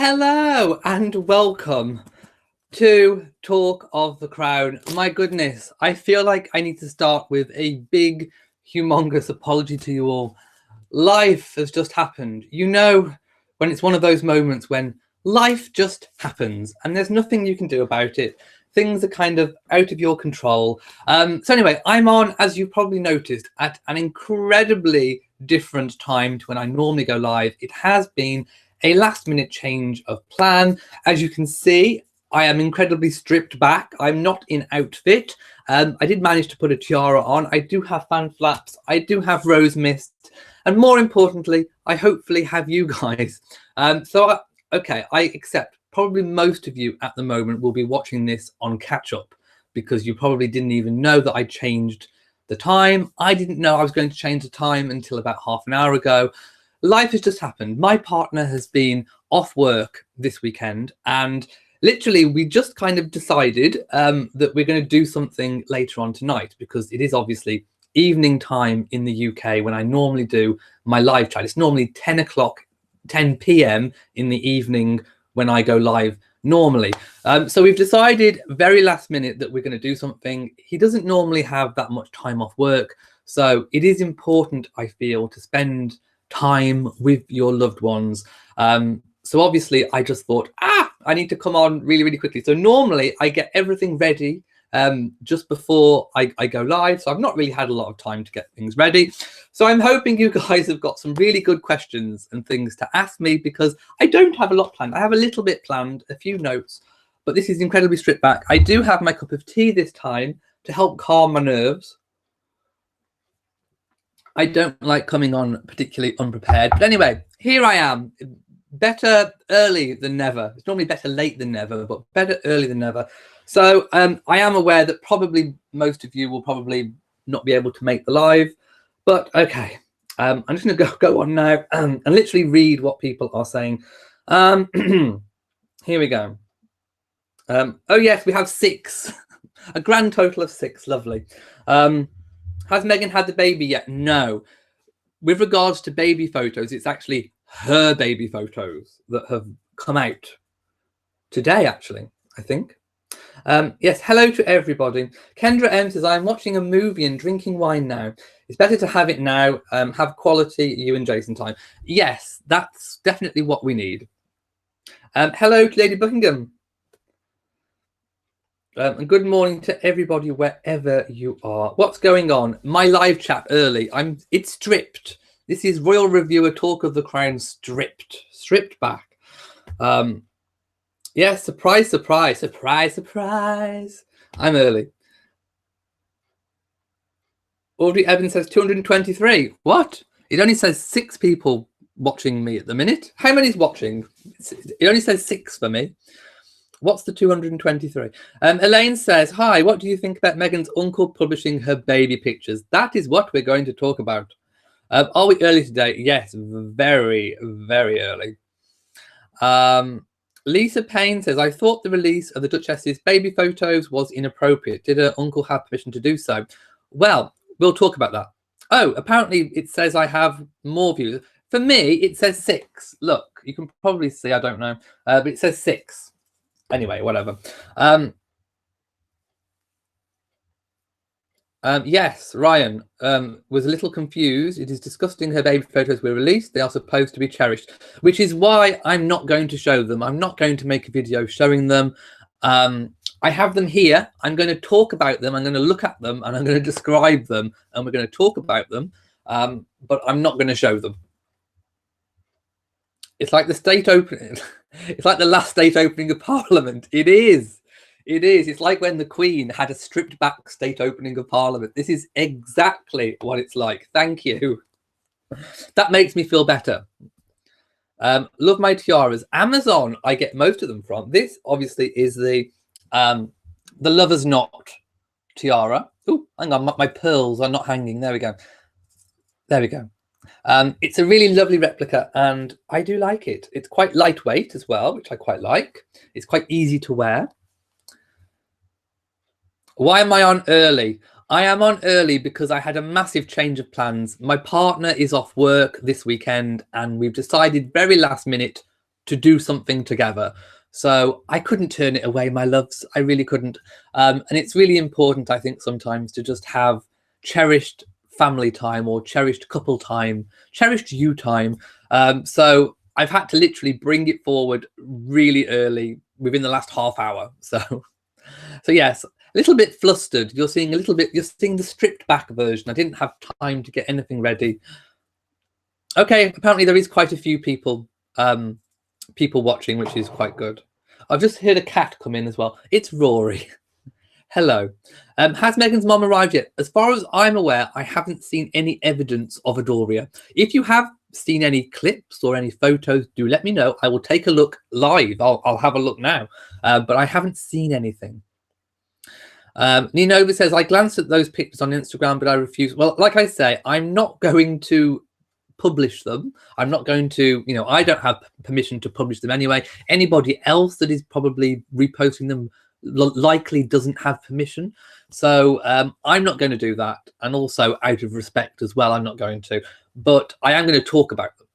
Hello and welcome to Talk of the Crown. My goodness, I feel like I need to start with a big, humongous apology to you all. Life has just happened. You know, when it's one of those moments when life just happens and there's nothing you can do about it. Things are kind of out of your control. So anyway, I'm on, as you've probably noticed, at an incredibly different time to when I normally go live. It has been a last minute change of plan. As you can see, I am incredibly stripped back. I'm not in outfit. I did manage to put a tiara on. I do have fan flaps. I do have rose mist. And more importantly, I hopefully have you guys. Okay, I accept probably most of you at the moment will be watching this on catch up because you probably didn't even know that I changed the time. I didn't know I was going to change the time until about half an hour ago. Life has just happened. My partner has been off work this weekend and literally we just kind of decided that we're going to do something later on tonight because it is obviously evening time in the UK when I normally do my live chat. It's normally 10 p.m. in the evening when I go live normally. So we've decided very last minute that we're going to do something. He doesn't normally have that much time off work. So it is important, I feel, to spend time with your loved ones. So obviously I just thought, I need to come on really quickly. So normally I get everything ready just before I go live. So I've not really had a lot of time to get things ready. So I'm hoping you guys have got some really good questions and things to ask me because I don't have a lot planned. I have a little bit planned, a few notes, but this is incredibly stripped back. I do have my cup of tea this time to help calm my nerves. I don't like coming on particularly unprepared. But anyway, here I am. Better early than never. It's normally better late than never, but better early than never. So I am aware that probably most of you will probably not be able to make the live. But okay, I'm just going to go on now and literally read what people are saying. Here we go. Oh, yes, we have 6. A grand total of 6. Lovely. Has Meghan had the baby yet? No. With regards to baby photos, it's actually her baby photos that have come out today, actually, I think. Yes, hello to everybody. Kendra M says, I'm watching a movie and drinking wine now. It's better to have it now, have quality you and Jason time. Yes, that's definitely what we need. Hello to Lady Buckingham. And good morning to everybody wherever you are. What's going on? My live chat early. It's stripped. This is Royal Reviewer Talk of the Crown stripped back. Yes, surprise. I'm early. Audrey Evans says 223. What? It only says 6 people watching me at the minute. How many's watching? It only says 6 for me. What's the 223? Elaine says, hi, what do you think about Meghan's uncle publishing her baby pictures? That is what we're going to talk about. Are we early today? Yes, very early. Lisa Payne says, I thought the release of the Duchess's baby photos was inappropriate. Did her uncle have permission to do so? Well, we'll talk about that. Oh, apparently it says I have more views. For me, it says 6. Look, you can probably see, I don't know, but it says 6. Anyway, whatever. Yes, Ryan was a little confused. It is disgusting her baby photos were released. They are supposed to be cherished, which is why I'm not going to show them. I'm not going to make a video showing them. I have them here. I'm going to talk about them. I'm going to look at them and I'm going to describe them and we're going to talk about them. But I'm not going to show them. It's like the state opening. It's like the last state opening of Parliament. It is. It's like when the Queen had a stripped back state opening of Parliament. This is exactly what it's like. Thank you. That makes me feel better. Love my tiaras. Amazon, I get most of them from. This obviously is the Lover's Knot tiara. Oh, hang on, my pearls are not hanging. There we go. It's a really lovely replica and I do like it. It's quite lightweight as well, which I quite like. It's quite easy to wear. Why am I on early? I am on early because I had a massive change of plans. My partner is off work this weekend and we've decided very last minute to do something together. So I couldn't turn it away, my loves. I really couldn't. And it's really important, I think, sometimes to just have cherished family time or cherished couple time, cherished you time. So I've had to literally bring it forward really early within the last half hour. So yes, a little bit flustered. You're seeing the stripped back version. I didn't have time to get anything ready. Okay, apparently there is quite a few people watching, which is quite good. I've just heard a cat come in as well. It's Rory. Hello. Has Meghan's mom arrived yet? As far as I'm aware, I haven't seen any evidence of Adoria. If you have seen any clips or any photos, do let me know. I will take a look live. I'll have a look now. But I haven't seen anything. Ninova says, I glanced at those pictures on Instagram, but I refuse. Well, like I say, I'm not going to publish them. I'm not going to, I don't have permission to publish them anyway. Anybody else that is probably reposting them likely doesn't have permission. So I'm not going to do that. And also out of respect as well, I'm not going to. But I am going to talk about them.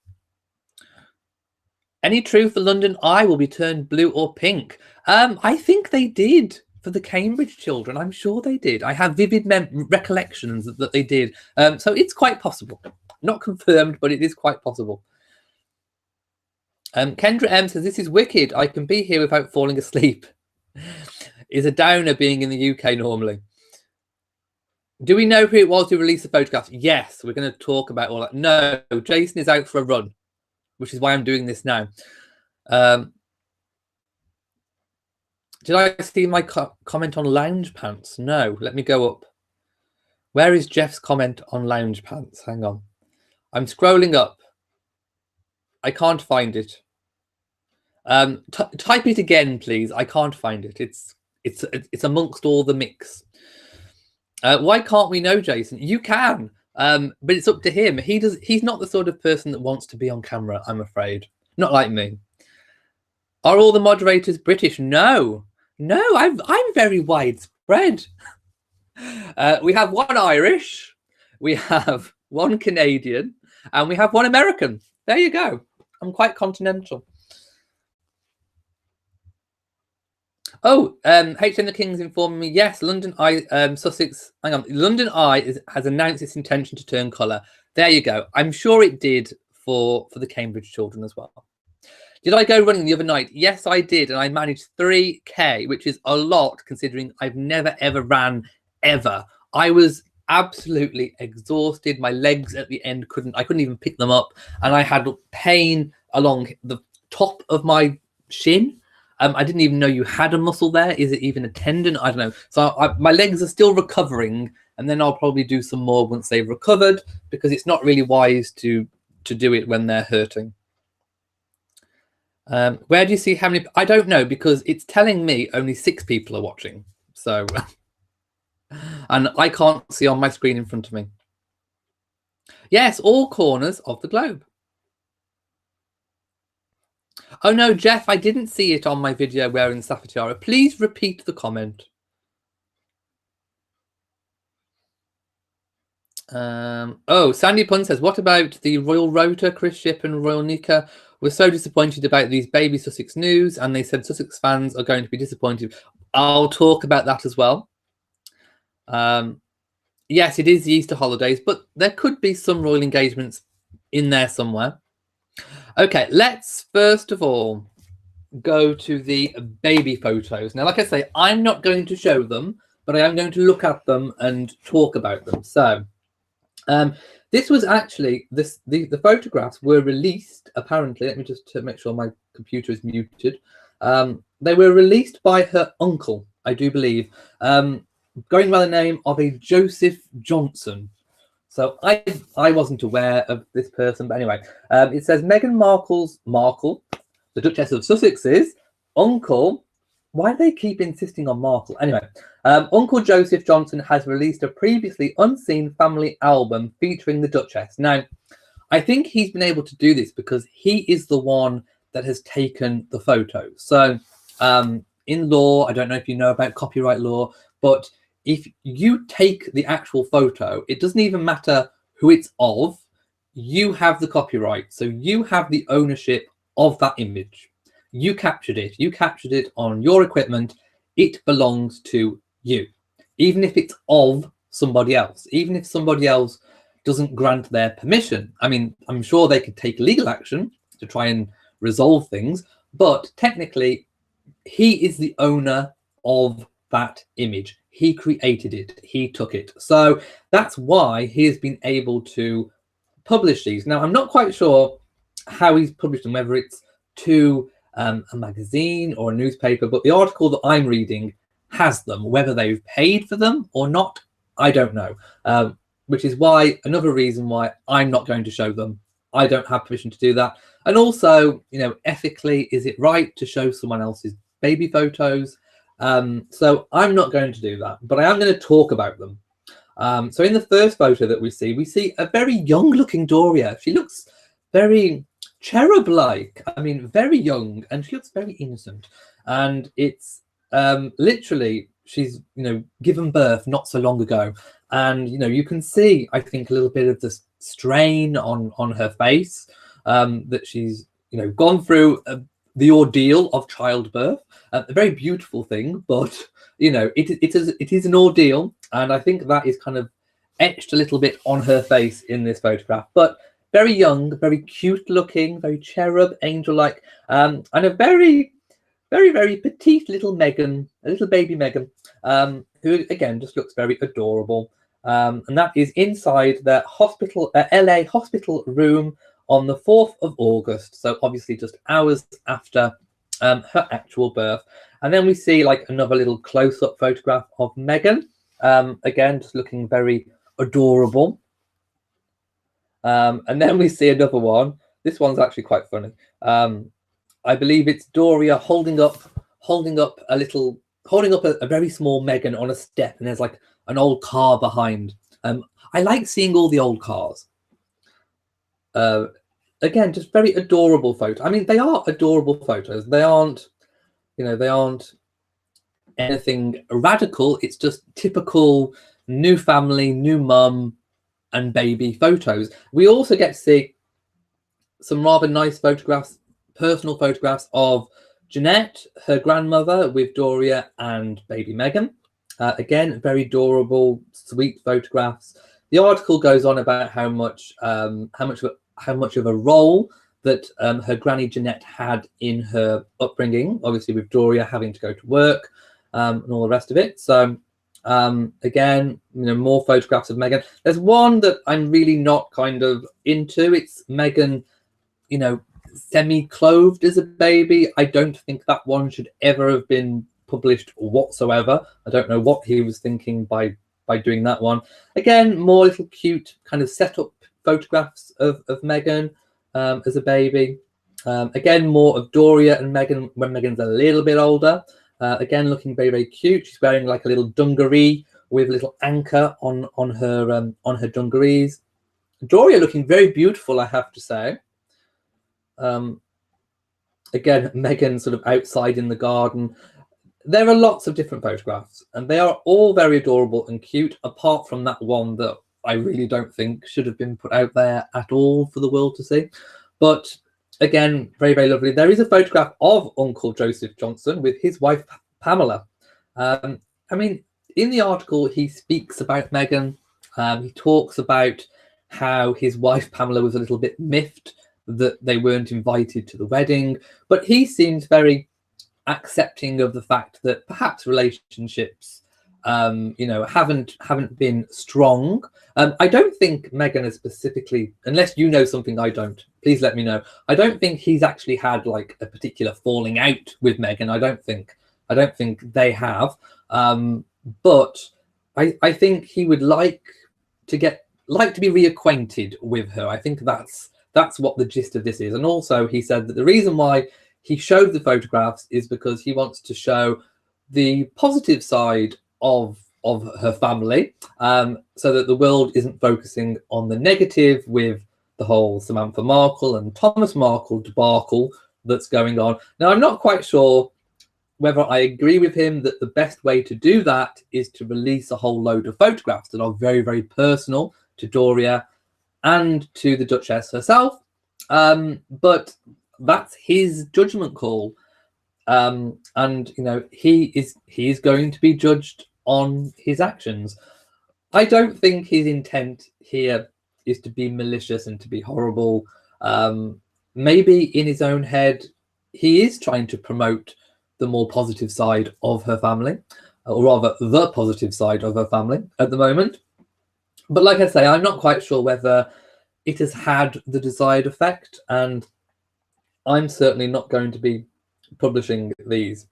Any truth for London Eye will be turned blue or pink? I think they did. For the Cambridge children, I'm sure they did. I have vivid recollections that they did. So it's quite possible. Not confirmed, but it is quite possible. Kendra M says, this is wicked. I can be here without falling asleep. Is a downer being in the UK normally. Do we know who it was who released the photographs? Yes, we're going to talk about all that. No, Jason is out for a run, which is why I'm doing this now. Did I see my comment on lounge pants? No, let me go up. Where is Jeff's comment on lounge pants? Hang on. I'm scrolling up. I can't find it. Type it again, please. I can't find it. It's amongst all the mix. Why can't we know, Jason? You can, but it's up to him. He's not the sort of person that wants to be on camera, I'm afraid. Not like me. Are all the moderators British? No, I'm very widespread. We have one Irish, we have one Canadian, and we have one American. There you go. I'm quite continental. Oh, HM the King's informing me. Yes, London Eye, Sussex. Hang on, London Eye has announced its intention to turn colour. There you go. I'm sure it did for the Cambridge children as well. Did I go running the other night? Yes, I did, and I managed 3K, which is a lot considering I've never ever ran ever. I was absolutely exhausted. My legs at the end I couldn't even pick them up, and I had pain along the top of my shin. I didn't even know you had a muscle there. Is it even a tendon? I don't know. So my legs are still recovering, and then I'll probably do some more once they've recovered, because it's not really wise to do it when they're hurting. Where do you see how many? I don't know, because it's telling me only 6 people are watching. So, and I can't see on my screen in front of me. Yes, all corners of the globe. Oh no, Jeff, I didn't see it on my video wearing Sapphire Tiara. Please repeat the comment. Oh, Sandy Pun says, what about the Royal Rota, Chris Ship and Royal Nika? We're so disappointed about these baby Sussex news, and they said Sussex fans are going to be disappointed. I'll talk about that as well. Yes, it is the Easter holidays, but there could be some royal engagements in there somewhere. Okay, let's first of all go to the baby photos. Now, like I say, I'm not going to show them, but I am going to look at them and talk about them. So this was actually, the photographs were released, apparently. Let me just make sure my computer is muted. They were released by her uncle, I do believe, going by the name of a Joseph Johnson. So I wasn't aware of this person, but anyway, it says Meghan Markle, the Duchess of Sussex's uncle. Why do they keep insisting on Markle? Anyway, Uncle Joseph Johnson has released a previously unseen family album featuring the Duchess. Now, I think he's been able to do this because he is the one that has taken the photos. So in law, I don't know if you know about copyright law, but if you take the actual photo, it doesn't even matter who it's of, you have the copyright. So you have the ownership of that image. You captured it. You captured it on your equipment. It belongs to you, even if it's of somebody else, even if somebody else doesn't grant their permission. I mean, I'm sure they could take legal action to try and resolve things, but technically he is the owner of that image. He created it. He took it. So that's why he has been able to publish these. Now, I'm not quite sure how he's published them, whether it's to a magazine or a newspaper, but the article that I'm reading has them. Whether they've paid for them or not, I don't know. Which is why, another reason why I'm not going to show them. I don't have permission to do that. And also, you know, ethically, is it right to show someone else's baby photos? So I'm not going to do that, but I am going to talk about them. So in the first photo that we see a very young looking Doria. She looks very cherub-like. I mean, very young, and she looks very innocent. And it's literally, she's, you know, given birth not so long ago. And, you know, you can see, I think, a little bit of the strain on her face, that she's, you know, gone through the ordeal of childbirth. A very beautiful thing, but, you know, it is an ordeal. And I think that is kind of etched a little bit on her face in this photograph. But very young, very cute looking, very cherub, angel-like, and a very, very, very petite little Meghan, a little baby Meghan, who, again, just looks very adorable. And that is inside the hospital, LA hospital room on the 4th of August. So obviously just hours after her actual birth. And then we see like another little close-up photograph of Meghan. Again, just looking very adorable. And then we see another one. This one's actually quite funny. I believe it's Doria holding up a very small Meghan on a step, and there's like an old car behind. I like seeing all the old cars. Again, just very adorable photo. I mean, they are adorable photos. They aren't, you know, they aren't anything radical. It's just typical new family, new mum and baby photos. We also get to see some rather nice photographs, personal photographs of Jeanette, her grandmother, with Doria and baby Meghan. Again, very adorable, sweet photographs. The article goes on about how much of a role that her granny Jeanette had in her upbringing, obviously with Doria having to go to work and all the rest of it. So again, you know, more photographs of Meghan. There's one that I'm really not kind of into. It's Meghan, you know, semi-clothed as a baby. I don't think that one should ever have been published whatsoever. I don't know what he was thinking by doing that one. Again, more little cute kind of setup photographs of Meghan as a baby. Again, more of Doria and Meghan when Meghan's a little bit older. Again, looking very, very cute. She's wearing like a little dungaree with a little anchor on her dungarees. Doria looking very beautiful, I have to say. Again, Meghan sort of outside in the garden. There are lots of different photographs, and they are all very adorable and cute, apart from that one that I really don't think should have been put out there at all for the world to see. But again, very, very lovely. There is a photograph of Uncle Joseph Johnson with his wife, Pamela. I mean, in the article, he speaks about Meghan. He talks about how his wife, Pamela, was a little bit miffed that they weren't invited to the wedding. But he seems very accepting of the fact that perhaps relationships, you know, haven't been strong. I don't think Meghan has specifically, unless you know something I don't, please let me know. I don't think he's actually had like a particular falling out with Meghan. I don't think they have. But I think he would like to be reacquainted with her. I think that's what the gist of this is. And also he said that the reason why he showed the photographs is because he wants to show the positive side of her family, so that the world isn't focusing on the negative with the whole Samantha Markle and Thomas Markle debacle that's going on. Now, I'm not quite sure whether I agree with him that the best way to do that is to release a whole load of photographs that are very, very personal to Doria and to the Duchess herself. But That's his judgment call. And you know, he is going to be judged on his actions. I don't think his intent here is to be malicious and to be horrible. Maybe in his own head, he is trying to promote the more positive side of her family, or rather the positive side of her family at the moment. But like I say, I'm not quite sure whether it has had the desired effect, and I'm certainly not going to be publishing these.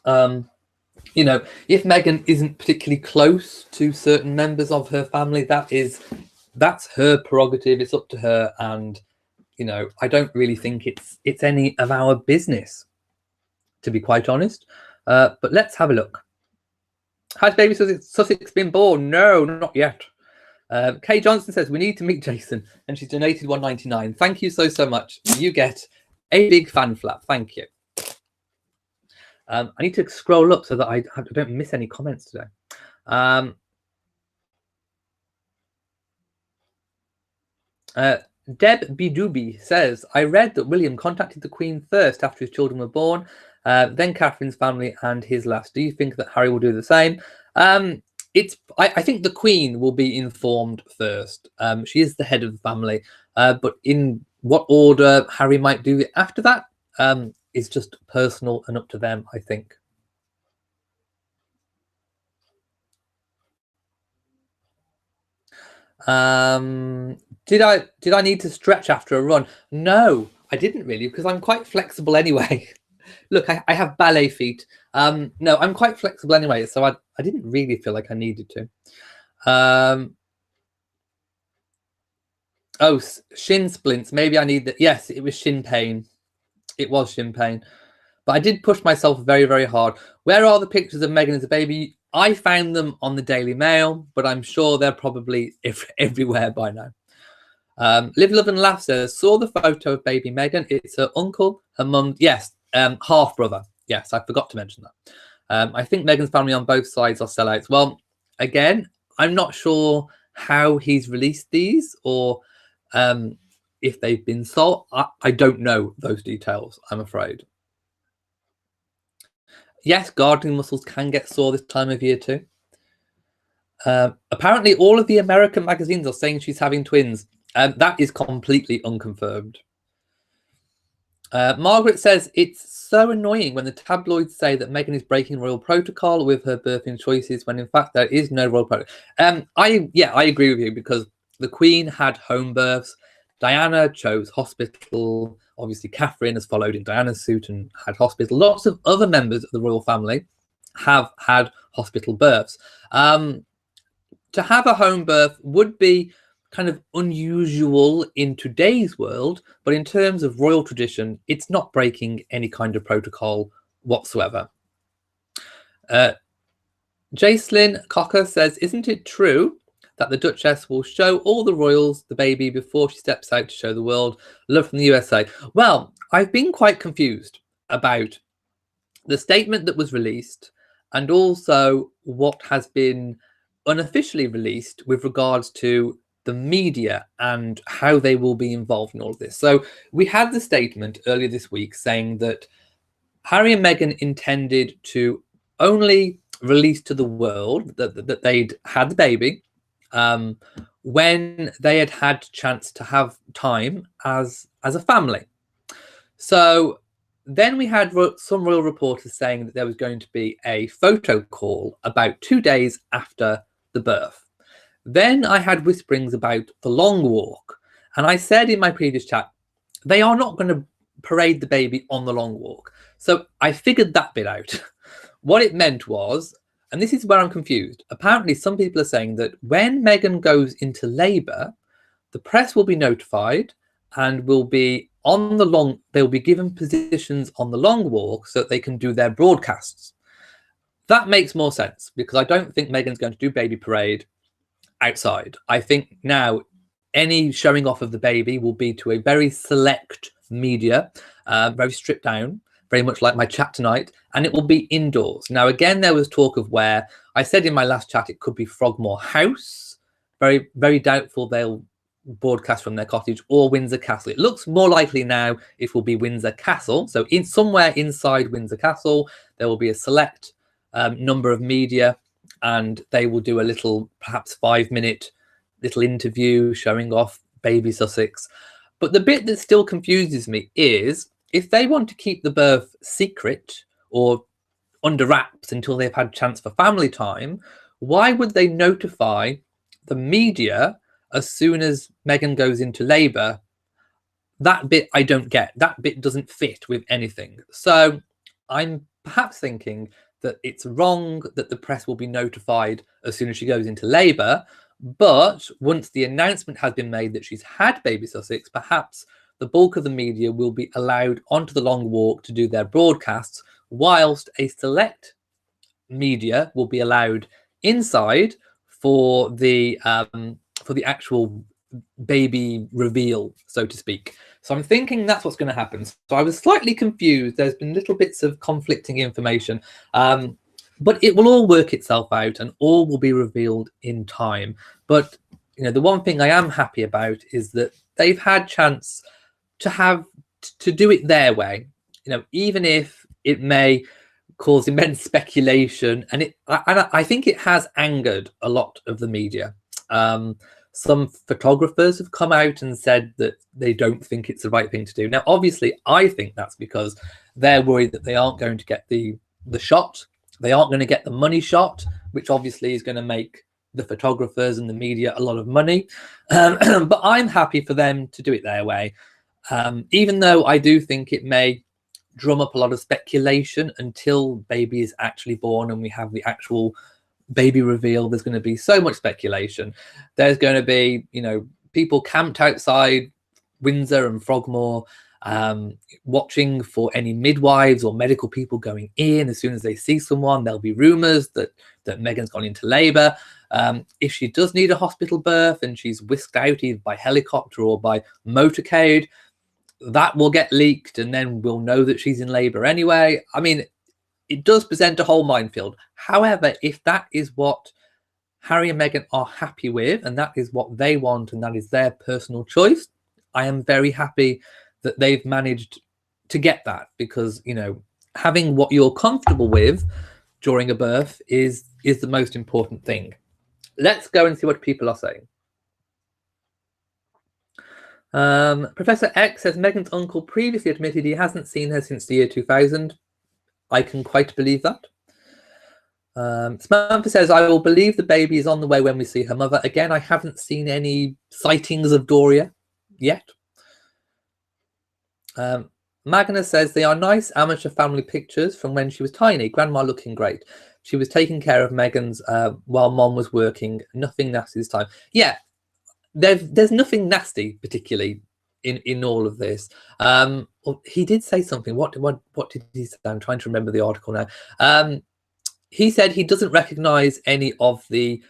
You know, if Meghan isn't particularly close to certain members of her family, that's her prerogative. It's up to her, and you know, I don't really think it's any of our business, to be quite honest. But let's have a look. Has baby Sussex been born? No, not yet. Kay Johnson says we need to meet Jason, and she's donated $1.99. Thank you so much. You get a big fan flap. Thank you. I need to scroll up so that I don't miss any comments today. Deb Bidubi says, I read that William contacted the Queen first after his children were born, then Catherine's family and his last. Do you think that Harry will do the same? I think the Queen will be informed first. She is the head of the family, but in what order Harry might do it after that is just personal and up to them, I think. Did I need to stretch after a run? No, I didn't really, because I'm quite flexible anyway. Look, I have ballet feet. No, I'm quite flexible anyway, so I didn't really feel like I needed to. Oh, shin splints. Maybe I need that. Yes, it was shin pain. It was shin pain. But I did push myself very, very hard. Where are the pictures of Meghan as a baby? I found them on the Daily Mail, but I'm sure they're probably everywhere by now. Live, Love and Laugh says, saw the photo of baby Meghan. It's her uncle, her mum, yes, half brother. Yes, I forgot to mention that. I think Meghan's family on both sides are sellouts. Well, again, I'm not sure how he's released these or if they've been sold. I don't know those details, I'm afraid. Yes, gardening muscles can get sore this time of year too. Apparently, all of the American magazines are saying she's having twins. That is completely unconfirmed. Margaret says, it's so annoying when the tabloids say that Meghan is breaking royal protocol with her birthing choices, when in fact there is no royal protocol. I agree with you, because the Queen had home births. Diana chose hospital. Obviously, Catherine has followed in Diana's suit and had hospital. Lots of other members of the royal family have had hospital births. To have a home birth would be kind of unusual in today's world, but in terms of royal tradition, it's not breaking any kind of protocol whatsoever. Jacelyn Cocker says, isn't it true that the Duchess will show all the royals the baby before she steps out to show the world? Love from the USA. Well, I've been quite confused about the statement that was released and also what has been unofficially released with regards to the media and how they will be involved in all of this. So we had the statement earlier this week saying that Harry and Meghan intended to only release to the world that they'd had the baby when they had had chance to have time as a family. So then we had some royal reporters saying that there was going to be a photo call about 2 days after the birth. Then I had whisperings about the long walk. And I said in my previous chat, they are not going to parade the baby on the long walk. So I figured that bit out. What it meant was, and this is where I'm confused, apparently some people are saying that when Meghan goes into labour, the press will be notified and will be on the long, they'll be given positions on the long walk so that they can do their broadcasts. That makes more sense, because I don't think Meghan's going to do baby parade outside. I think now any showing off of the baby will be to a very select media, very stripped down, very much like my chat tonight, and it will be indoors. Now, again, there was talk of where I said in my last chat it could be Frogmore House. Very, very doubtful they'll broadcast from their cottage or Windsor Castle. It looks more likely now it will be Windsor Castle. So in somewhere inside Windsor Castle, there will be a select number of media, and they will do a little, perhaps 5-minute little interview showing off baby Sussex. But the bit that still confuses me is, if they want to keep the birth secret or under wraps until they've had chance for family time, why would they notify the media as soon as Meghan goes into labour? That bit I don't get. That bit doesn't fit with anything. So I'm perhaps thinking that it's wrong that the press will be notified as soon as she goes into labour, but once the announcement has been made that she's had baby Sussex, perhaps the bulk of the media will be allowed onto the long walk to do their broadcasts, whilst a select media will be allowed inside for the actual baby reveal, so to speak. So I'm thinking that's what's going to happen. So I was slightly confused. There's been little bits of conflicting information, but it will all work itself out and all will be revealed in time. But the one thing I am happy about is that they've had chance to do it their way, even if it may cause immense speculation, and I think it has angered a lot of the media. Some photographers have come out and said that they don't think it's the right thing to do. Now, obviously, I think that's because they're worried that they aren't going to get the shot. They aren't going to get the money shot, which obviously is going to make the photographers and the media a lot of money. But I'm happy for them to do it their way, even though I do think it may drum up a lot of speculation until baby is actually born and we have the actual baby reveal. There's going to be so much speculation. There's going to be people camped outside Windsor and Frogmore, watching for any midwives or medical people going in. As soon as they see someone, there'll be rumors that Meghan's gone into labor. If she does need a hospital birth and she's whisked out either by helicopter or by motorcade, that will get leaked, and then we'll know that she's in labor anyway. I mean, it does present a whole minefield. However, if that is what Harry and Meghan are happy with, and that is what they want, and that is their personal choice, I am very happy that they've managed to get that, because having what you're comfortable with during a birth is the most important thing. Let's go and see what people are saying. Professor X says Meghan's uncle previously admitted he hasn't seen her since the year 2000. I can quite believe that. Samantha says, I will believe the baby is on the way when we see her mother. Again, I haven't seen any sightings of Doria yet. Magna says, they are nice amateur family pictures from when she was tiny. Grandma looking great. She was taking care of Meghan's while mom was working. Nothing nasty this time. Yeah. There's nothing nasty particularly in all of this. He did say something. What did he say? I'm trying to remember the article now. He said he doesn't recognize any of the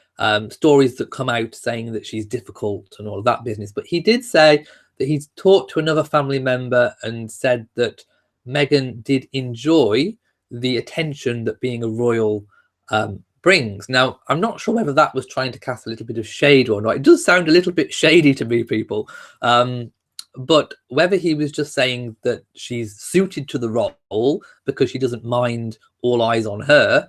stories that come out saying that she's difficult and all of that business. But he did say that he's talked to another family member and said that Meghan did enjoy the attention that being a royal brings. Now, I'm not sure whether that was trying to cast a little bit of shade or not. It does sound a little bit shady to me, people. But whether he was just saying that she's suited to the role because she doesn't mind all eyes on her,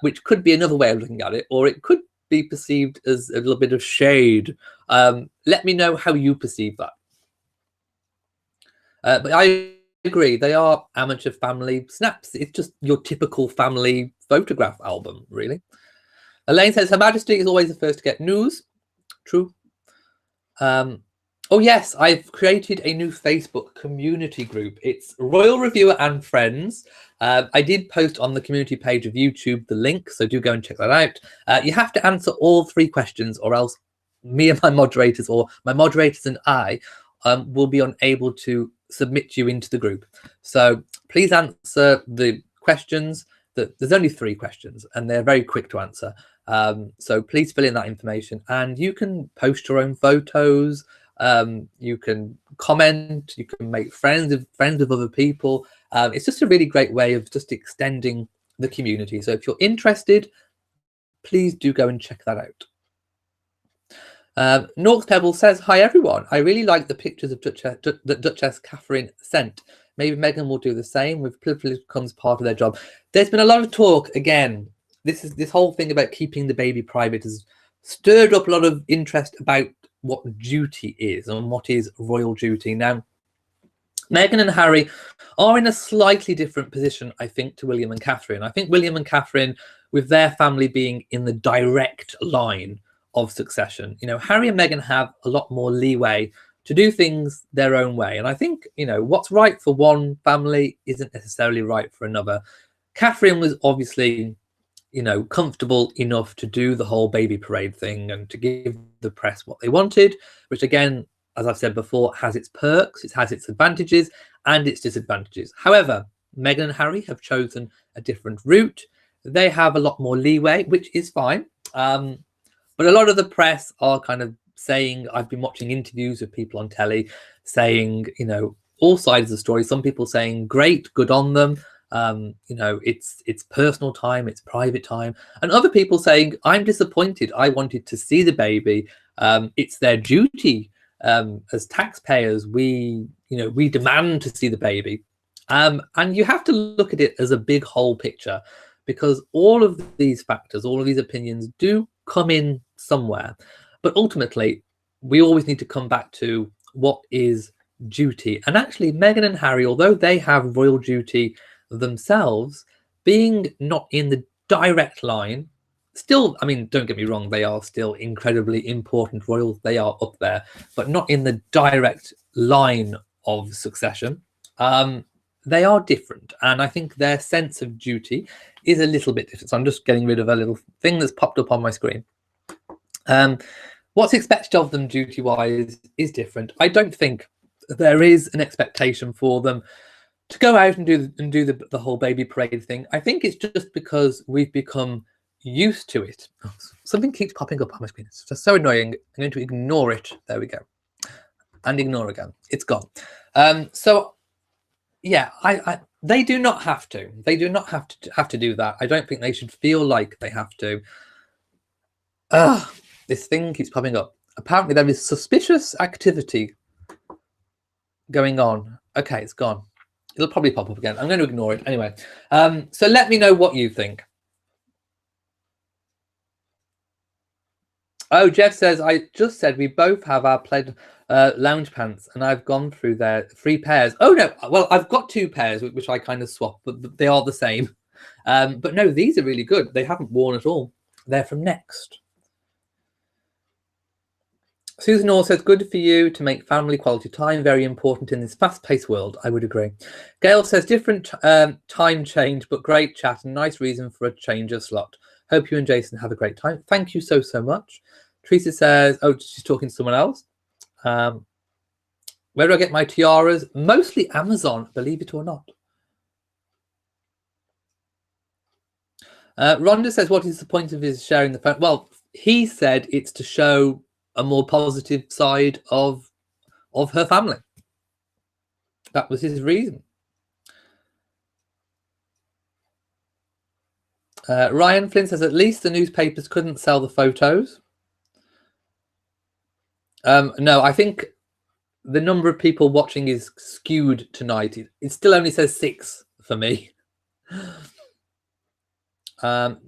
which could be another way of looking at it, or it could be perceived as a little bit of shade. Let me know how you perceive that. But I agree, they are amateur family snaps. It's just your typical family photograph album, really. Elaine says, Her Majesty is always the first to get news. True. Oh yes, I've created a new Facebook community group. It's Royal Reviewer and Friends. I did post on the community page of YouTube the link, so do go and check that out. You have to answer all 3 questions, or else me and my moderators, or my moderators and I, will be unable to submit you into the group. So please answer the questions. There's only 3 questions and they're very quick to answer. So please fill in that information, and you can post your own photos. You can comment, you can make friends with other people. It's just a really great way of just extending the community. So if you're interested, please do go and check that out. Norks Pebble says, hi everyone. I really like the pictures of that Duchess Catherine sent. Maybe Meghan will do the same with privilege becomes part of their job. There's been a lot of talk again. This whole thing about keeping the baby private has stirred up a lot of interest about what duty is and what is royal duty. Now, Meghan and Harry are in a slightly different position, I think, to William and Catherine. I think William and Catherine, with their family being in the direct line of succession, you know, Harry and Meghan have a lot more leeway to do things their own way. And I think, you know, what's right for one family isn't necessarily right for another. Catherine was obviously, you know, comfortable enough to do the whole baby parade thing and to give the press what they wanted, which again, as I've said before, has its perks, it has its advantages and its disadvantages. However, Meghan and Harry have chosen a different route. They have a lot more leeway, which is fine. But a lot of the press are kind of saying, I've been watching interviews with people on telly saying, you know, all sides of the story. Some people saying, great, good on them. You know, it's personal time, it's private time. And other people saying, I'm disappointed. I wanted to see the baby. It's their duty. As taxpayers, we demand to see the baby. And you have to look at it as a big whole picture, because all of these factors, all of these opinions do come in somewhere. But ultimately, we always need to come back to what is duty. And actually, Meghan and Harry, although they have royal duty themselves, being not in the direct line, still, I mean, don't get me wrong, they are still incredibly important royals. They are up there, but not in the direct line of succession. They are different. And I think their sense of duty is a little bit different. So I'm just getting rid of a little thing that's popped up on my screen. What's expected of them duty-wise is different. I don't think there is an expectation for them to go out and do the whole baby parade thing. I think it's just because we've become used to it. Oh, something keeps popping up on my screen. It's just so annoying. I'm going to ignore it. There we go. And ignore again. It's gone. So yeah, they do not have to. They do not have to do that. I don't think they should feel like they have to. This thing keeps popping up. Apparently there is suspicious activity going on. Okay, it's gone. It'll probably pop up again. I'm going to ignore it anyway. So let me know what you think. Oh, Jeff says, I just said we both have our plaid lounge pants, and I've gone through their 3 pairs. Oh, no. Well, I've got 2 pairs, which I kind of swap, but they are the same. But no, these are really good. They haven't worn at all. They're from Next. Susan Orr says, good for you to make family quality time very important in this fast-paced world. I would agree. Gail says, different time change, but great chat and nice reason for a change of slot. Hope you and Jason have a great time. Thank you so much. Teresa says, oh, she's talking to someone else. Where do I get my tiaras? Mostly Amazon, believe it or not. Rhonda says, what is the point of his sharing the phone? Well, he said it's to show a more positive side of her family. That was his reason. Ryan Flynn says, at least the newspapers couldn't sell the photos. No, I think the number of people watching is skewed tonight. It still only says 6 for me.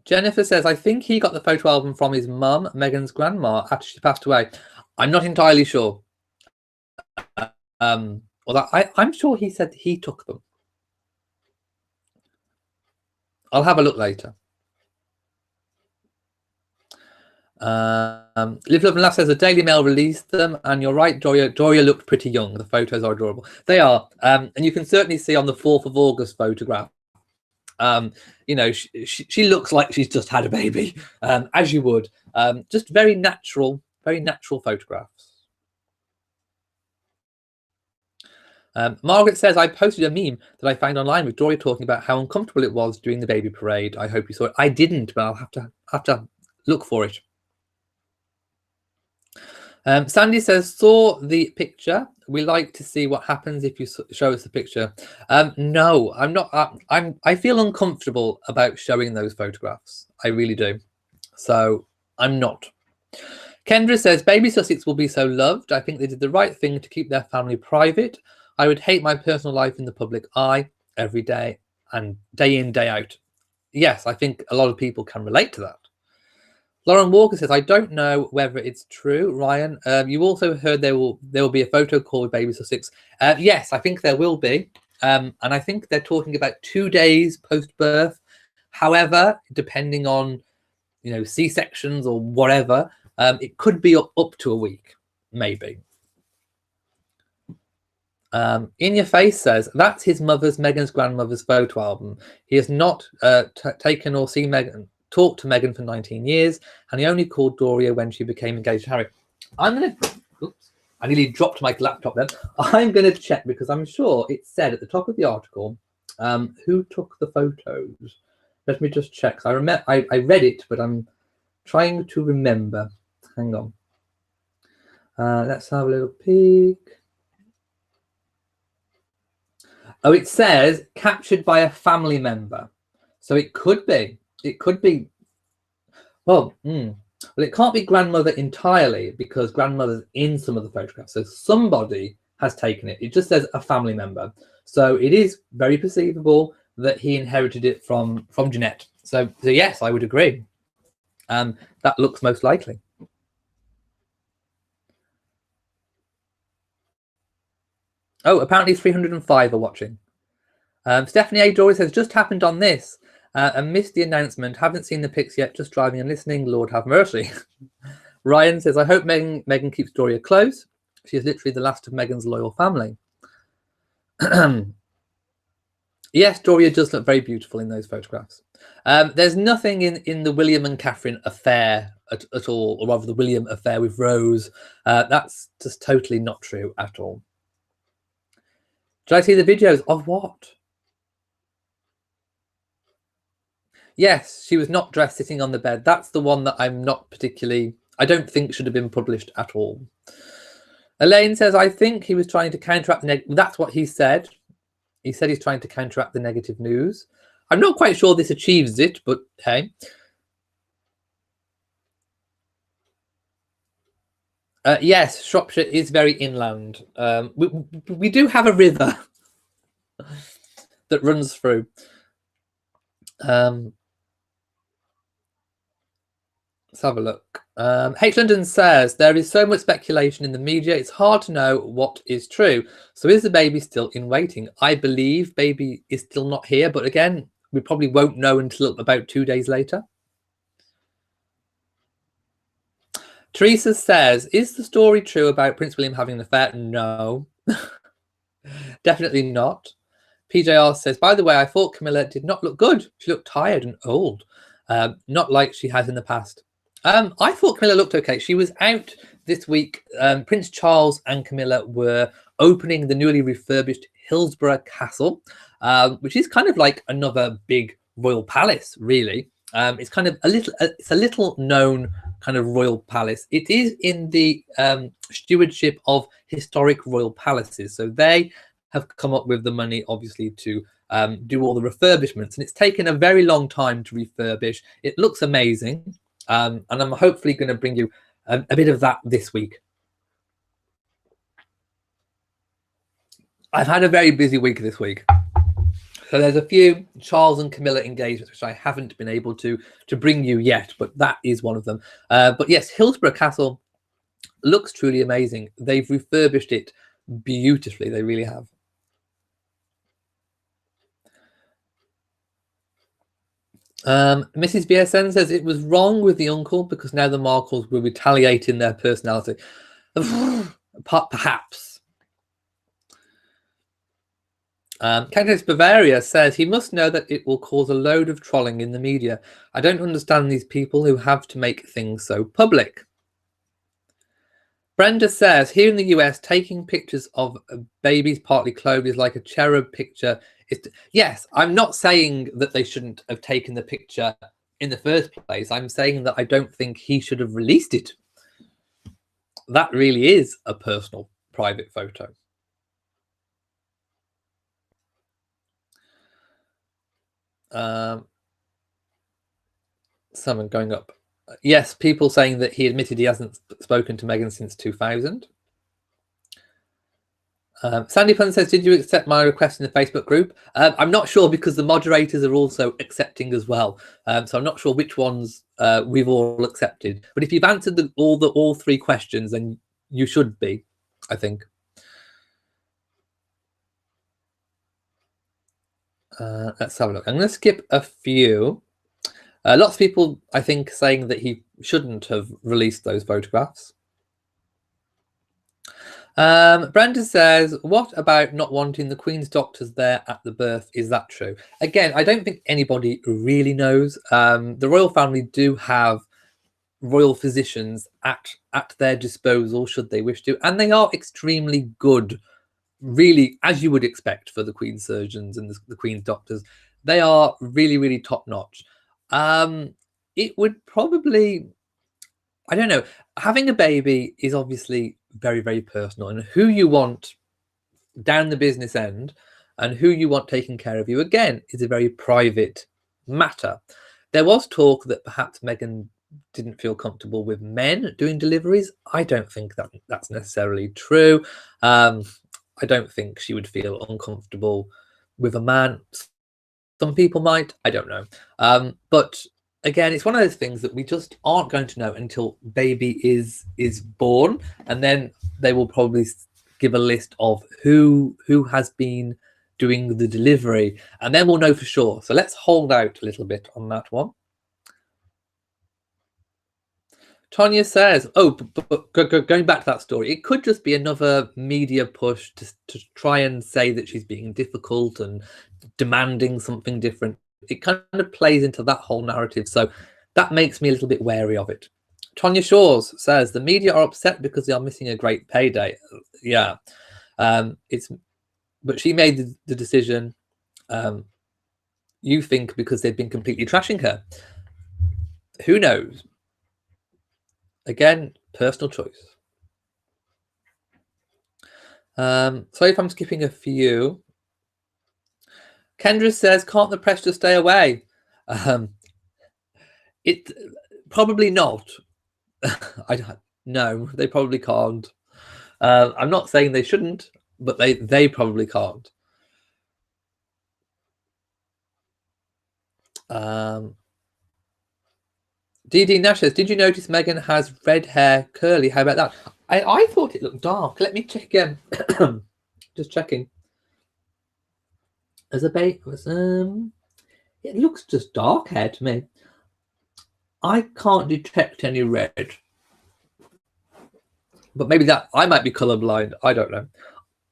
Jennifer says, I think he got the photo album from his mum, Meghan's grandma, after she passed away. I'm not entirely sure. Although I'm sure he said he took them. I'll have a look later. Live Love and Laugh says the Daily Mail released them, and you're right, Doria looked pretty young. The photos are adorable. They are, and you can certainly see on the 4th of August photograph. You know, she looks like she's just had a baby, as you would. Just very natural photographs. Margaret says, I posted a meme that I found online with Doria talking about how uncomfortable it was during the baby parade. I hope you saw it. I didn't, but I'll have to look for it. Sandy says, saw the picture. We like to see what happens if you show us the picture. No, I'm not. I feel uncomfortable about showing those photographs. I really do. So I'm not. Kendra says, baby Sussex will be so loved. I think they did the right thing to keep their family private. I would hate my personal life in the public eye every day and day in, day out. Yes, I think a lot of people can relate to that. Lauren Walker says, I don't know whether it's true, Ryan. You also heard there will be a photo call with baby Sussex. Yes, I think there will be. And I think they're talking about 2 days post-birth. However, depending on, C-sections or whatever, it could be up to a week, maybe. In Your Face says, that's his mother's, Meghan's grandmother's photo album. He has not taken or seen Meghan, talked to Meghan for 19 years, and he only called Doria when she became engaged to Harry. I'm going to... Oops. I nearly dropped my laptop then. I'm going to check because I'm sure it said at the top of the article who took the photos. Let me just check. I read it, but I'm trying to remember. Hang on. Let's have a little peek. Oh, it says captured by a family member. So it could be. Well, it can't be grandmother entirely because grandmother's in some of the photographs. So somebody has taken it. It just says a family member. So it is very perceivable that he inherited it from Jeanette. So yes, I would agree. That looks most likely. Oh, apparently 305 are watching. Stephanie A. Dory says, just happened on this and missed the announcement. Haven't seen the pics yet, just driving and listening. Lord have mercy. Ryan says, I hope Meghan keeps Doria close. She is literally the last of Meghan's loyal family. Yes, Doria does look very beautiful in those photographs. There's nothing in the William and Catherine affair at all, or rather the William affair with Rose. That's just totally not true at all. Did I see the videos of what? Yes, she was not dressed sitting on the bed. That's the one that I'm not particularly... I don't think should have been published at all. Elaine says, I think he was trying to counteract the that's what he said. He said he's trying to counteract the negative news. I'm not quite sure this achieves it, but hey. Yes, Shropshire is very inland. We do have a river that runs through. Let's have a look. H. London says, there is so much speculation in the media, it's hard to know what is true. So is the baby still in waiting? I believe baby is still not here, but again, we probably won't know until about 2 days later. Teresa says, is the story true about Prince William having an affair? No. Definitely not. PJR says, by the way, I thought Camilla did not look good. She looked tired and old. Not like she has in the past. I thought Camilla looked okay. She was out this week. Prince Charles and Camilla were opening the newly refurbished Hillsboro Castle, which is kind of like another big royal palace, really. It's kind of a little known kind of royal palace. It is in the stewardship of historic royal palaces. So they have come up with the money, obviously, to do all the refurbishments. And it's taken a very long time to refurbish. It looks amazing. And I'm hopefully going to bring you a bit of that this week. I've had a very busy week this week. So there's a few Charles and Camilla engagements which I haven't been able to bring you yet, but that is one of them. But yes, Hillsborough Castle looks truly amazing. They've refurbished it beautifully. They really have. Mrs. BSN says it was wrong with the uncle because now the Markles will retaliate in their personality. Perhaps. Candice Bavaria says he must know that it will cause a load of trolling in the media. I don't understand these people who have to make things so public. Brenda says here in the US, taking pictures of babies partly clothed is like a cherub picture. Yes, I'm not saying that they shouldn't have taken the picture in the first place. I'm saying that I don't think he should have released it. That really is a personal, private photo. Someone going up. Yes, people saying that he admitted he hasn't spoken to Meghan since 2000. Sandy Pun says, did you accept my request in the Facebook group? I'm not sure because the moderators are also accepting as well. So I'm not sure which ones we've all accepted. But if you've answered all three questions, then you should be, I think. Let's have a look. I'm going to skip a few. Lots of people, I think, saying that he shouldn't have released those photographs. Brenda says, what about not wanting the Queen's doctors there at the birth? Is that true? Again, I don't think anybody really knows. The royal family do have royal physicians at their disposal should they wish to, and they are extremely good, really, as you would expect for the Queen's surgeons and the Queen's doctors. They are really, really top notch. It would probably, I don't know, having a baby is obviously very, very personal, and who you want down the business end and who you want taking care of you, again, is a very private matter. There was talk that perhaps Meghan didn't feel comfortable with men doing deliveries. I don't think that's necessarily true. I don't think she would feel uncomfortable with a man. Some people might, I don't know. But again, it's one of those things that we just aren't going to know until baby is born, and then they will probably give a list of who has been doing the delivery, and then we'll know for sure. So let's hold out a little bit on that one. Tonya says, oh, but going back to that story, it could just be another media push to try and say that she's being difficult and demanding something different. It kind of plays into that whole narrative. So that makes me a little bit wary of it. Tonya Shores says, the media are upset because they are missing a great payday. Yeah. But she made the decision, you think, because they've been completely trashing her. Who knows? Again, personal choice. Sorry if I'm skipping a few. Kendra says, can't the press just stay away? It probably not. No, they probably can't. I'm not saying they shouldn't, but they probably can't. DD Nash says, did you notice Meghan has red hair, curly? How about that? I thought it looked dark. Let me check again. Just checking. As a baby, it looks just dark hair to me. I can't detect any red. But maybe that I might be colorblind. I don't know.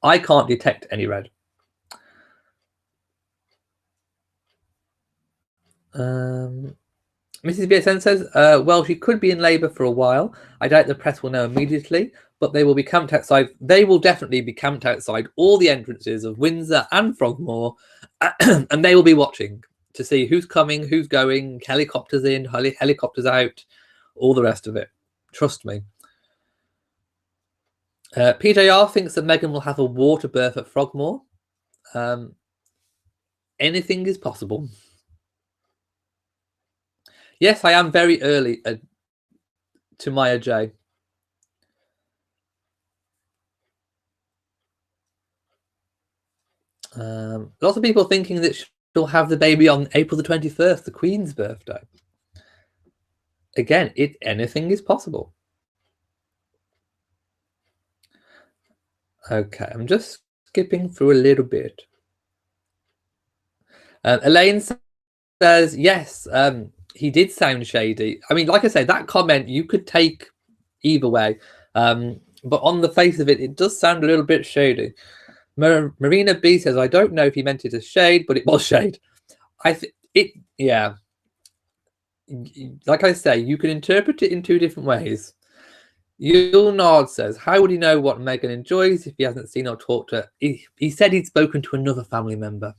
I can't detect any red. Mrs. BSN says, well, she could be in labour for a while. I doubt the press will know immediately, but they will be camped outside. They will definitely be camped outside all the entrances of Windsor and Frogmore, and they will be watching to see who's coming, who's going, helicopters in, helicopters out, all the rest of it. Trust me. PJR thinks that Meghan will have a water birth at Frogmore. Anything is possible. Yes, I am very early to Maya J. Lots of people thinking that she'll have the baby on April the 21st, the Queen's birthday. Again, anything is possible. Okay, I'm just skipping through a little bit. Elaine says, yes, he did sound shady. I mean, like I say, that comment you could take either way. But on the face of it, it does sound a little bit shady. Marina B says, I don't know if he meant it as shade, but it was shade. Yeah. Like I say, you can interpret it in two different ways. Yul Nard says, how would he know what Meghan enjoys if he hasn't seen or talked to her? He said he'd spoken to another family member.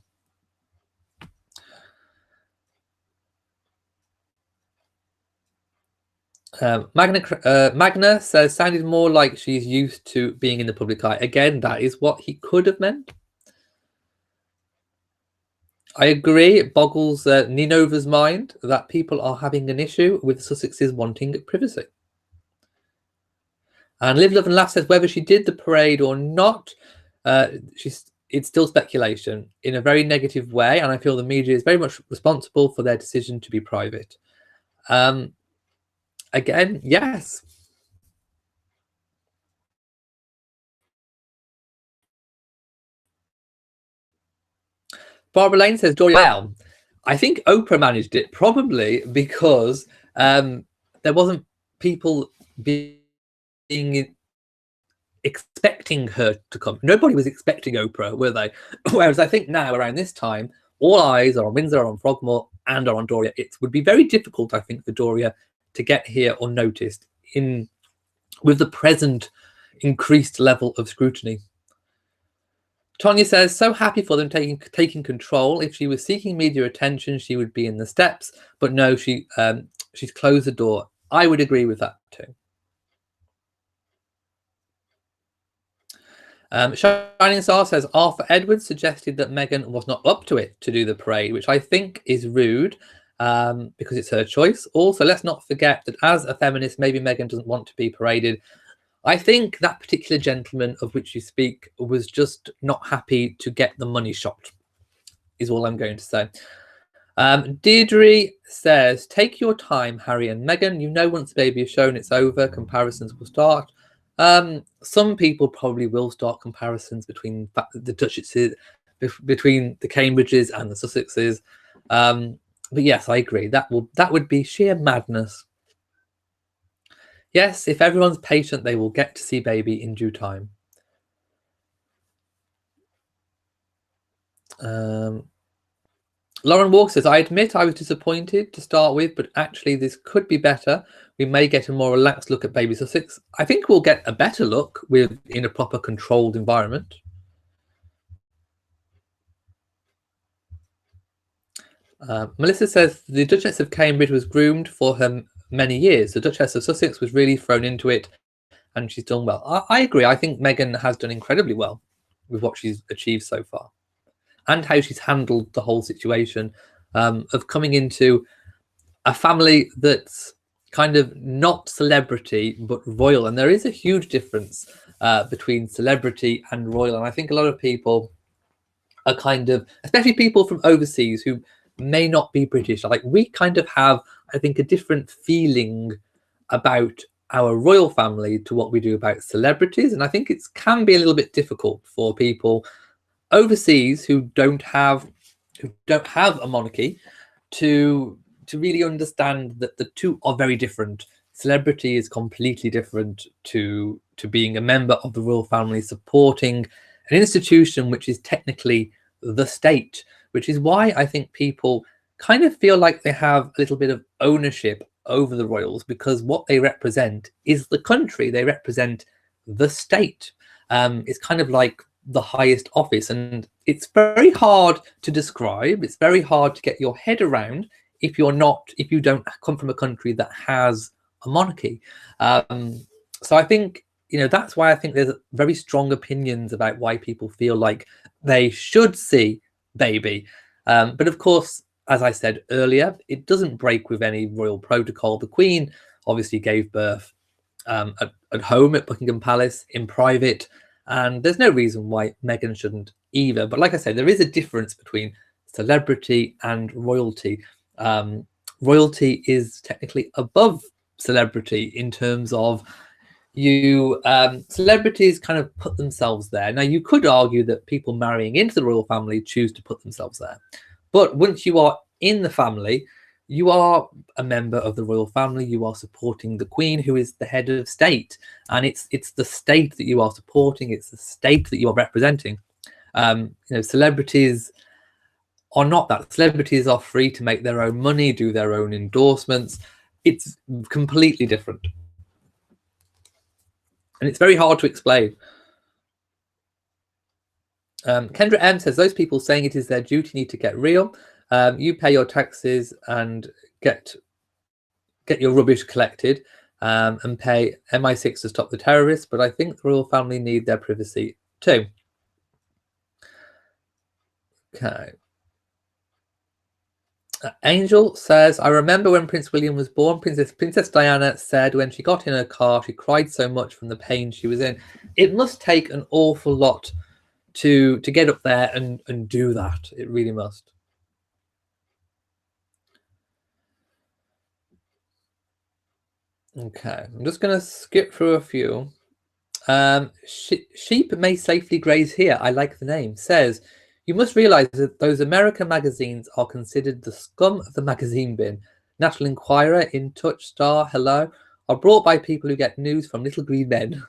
Magna says, sounded more like she's used to being in the public eye. Again, that is what he could have meant. I agree. It boggles Ninova's mind that people are having an issue with Sussexes wanting privacy. And Live, Love and Laugh says whether she did the parade or not, it's still speculation in a very negative way. And I feel the media is very much responsible for their decision to be private. Again, yes. Barbara Lane says, Dory, well, I think Oprah managed it probably because there wasn't people being expecting her to come. Nobody was expecting Oprah, were they? Whereas I think now, around this time, all eyes are on Windsor, on Frogmore, and are on Doria. It would be very difficult, I think, for Doria to get here unnoticed with the present increased level of scrutiny. Tonya says, so happy for them taking control. If she was seeking media attention, she would be in the steps. But no, she's closed the door. I would agree with that too. Shining Star says, Arthur Edwards suggested that Meghan was not up to it to do the parade, which I think is rude because it's her choice. Also, let's not forget that as a feminist, maybe Meghan doesn't want to be paraded. I think that particular gentleman of which you speak was just not happy to get the money shot, is all I'm going to say. Deirdre says, take your time, Harry and Meghan. You know once the baby is shown, it's over. Comparisons will start. Some people probably will start comparisons between the Duchesses, between the Cambridges and the Sussexes. But yes, I agree. That would be sheer madness. Yes, if everyone's patient, they will get to see baby in due time. Lauren Walker says, I admit I was disappointed to start with, but actually this could be better. We may get a more relaxed look at baby Sussex. I think we'll get a better look in a proper controlled environment. Melissa says, the Duchess of Cambridge was groomed for her many years. The Duchess of Sussex was really thrown into it and she's done well. I agree. I think Meghan has done incredibly well with what she's achieved so far and how she's handled the whole situation of coming into a family that's kind of not celebrity but royal. And there is a huge difference between celebrity and royal. And I think a lot of people are kind of, especially people from overseas who may not be British, like we kind of have, I think, a different feeling about our royal family to what we do about celebrities. And I think it can be a little bit difficult for people overseas who don't have a monarchy to really understand that the two are very different. Celebrity is completely different to being a member of the royal family, supporting an institution which is technically the state, which is why I think people kind of feel like they have a little bit of ownership over the royals, because what they represent is the country. They represent the state. It's kind of like the highest office, and it's very hard to describe. It's very hard to get your head around if you don't come from a country that has a monarchy. So I think, that's why I think there's very strong opinions about why people feel like they should see baby. But of course, as I said earlier, it doesn't break with any royal protocol. The Queen obviously gave birth at home at Buckingham Palace in private, and there's no reason why Meghan shouldn't either. But like I said, there is a difference between celebrity and royalty. Royalty is technically above celebrity in terms of celebrities kind of put themselves there. Now, you could argue that people marrying into the royal family choose to put themselves there. But once you are in the family, you are a member of the royal family. You are supporting the Queen, who is the head of state. And it's the state that you are supporting. It's the state that you are representing. Celebrities are not that. Celebrities are free to make their own money, do their own endorsements. It's completely different. And it's very hard to explain. Kendra M says, those people saying it is their duty need to get real. You pay your taxes and get your rubbish collected and pay MI6 to stop the terrorists. But I think the royal family need their privacy too. Okay. Angel says, I remember when Prince William was born, Princess Diana said when she got in her car, she cried so much from the pain she was in. It must take an awful lot to get up there and do that. It really must. Okay, I'm just going to skip through a few. Sheep may safely graze here. I like the name. Says, you must realize that those American magazines are considered the scum of the magazine bin. National Enquirer, In Touch, Star, Hello are brought by people who get news from little green men.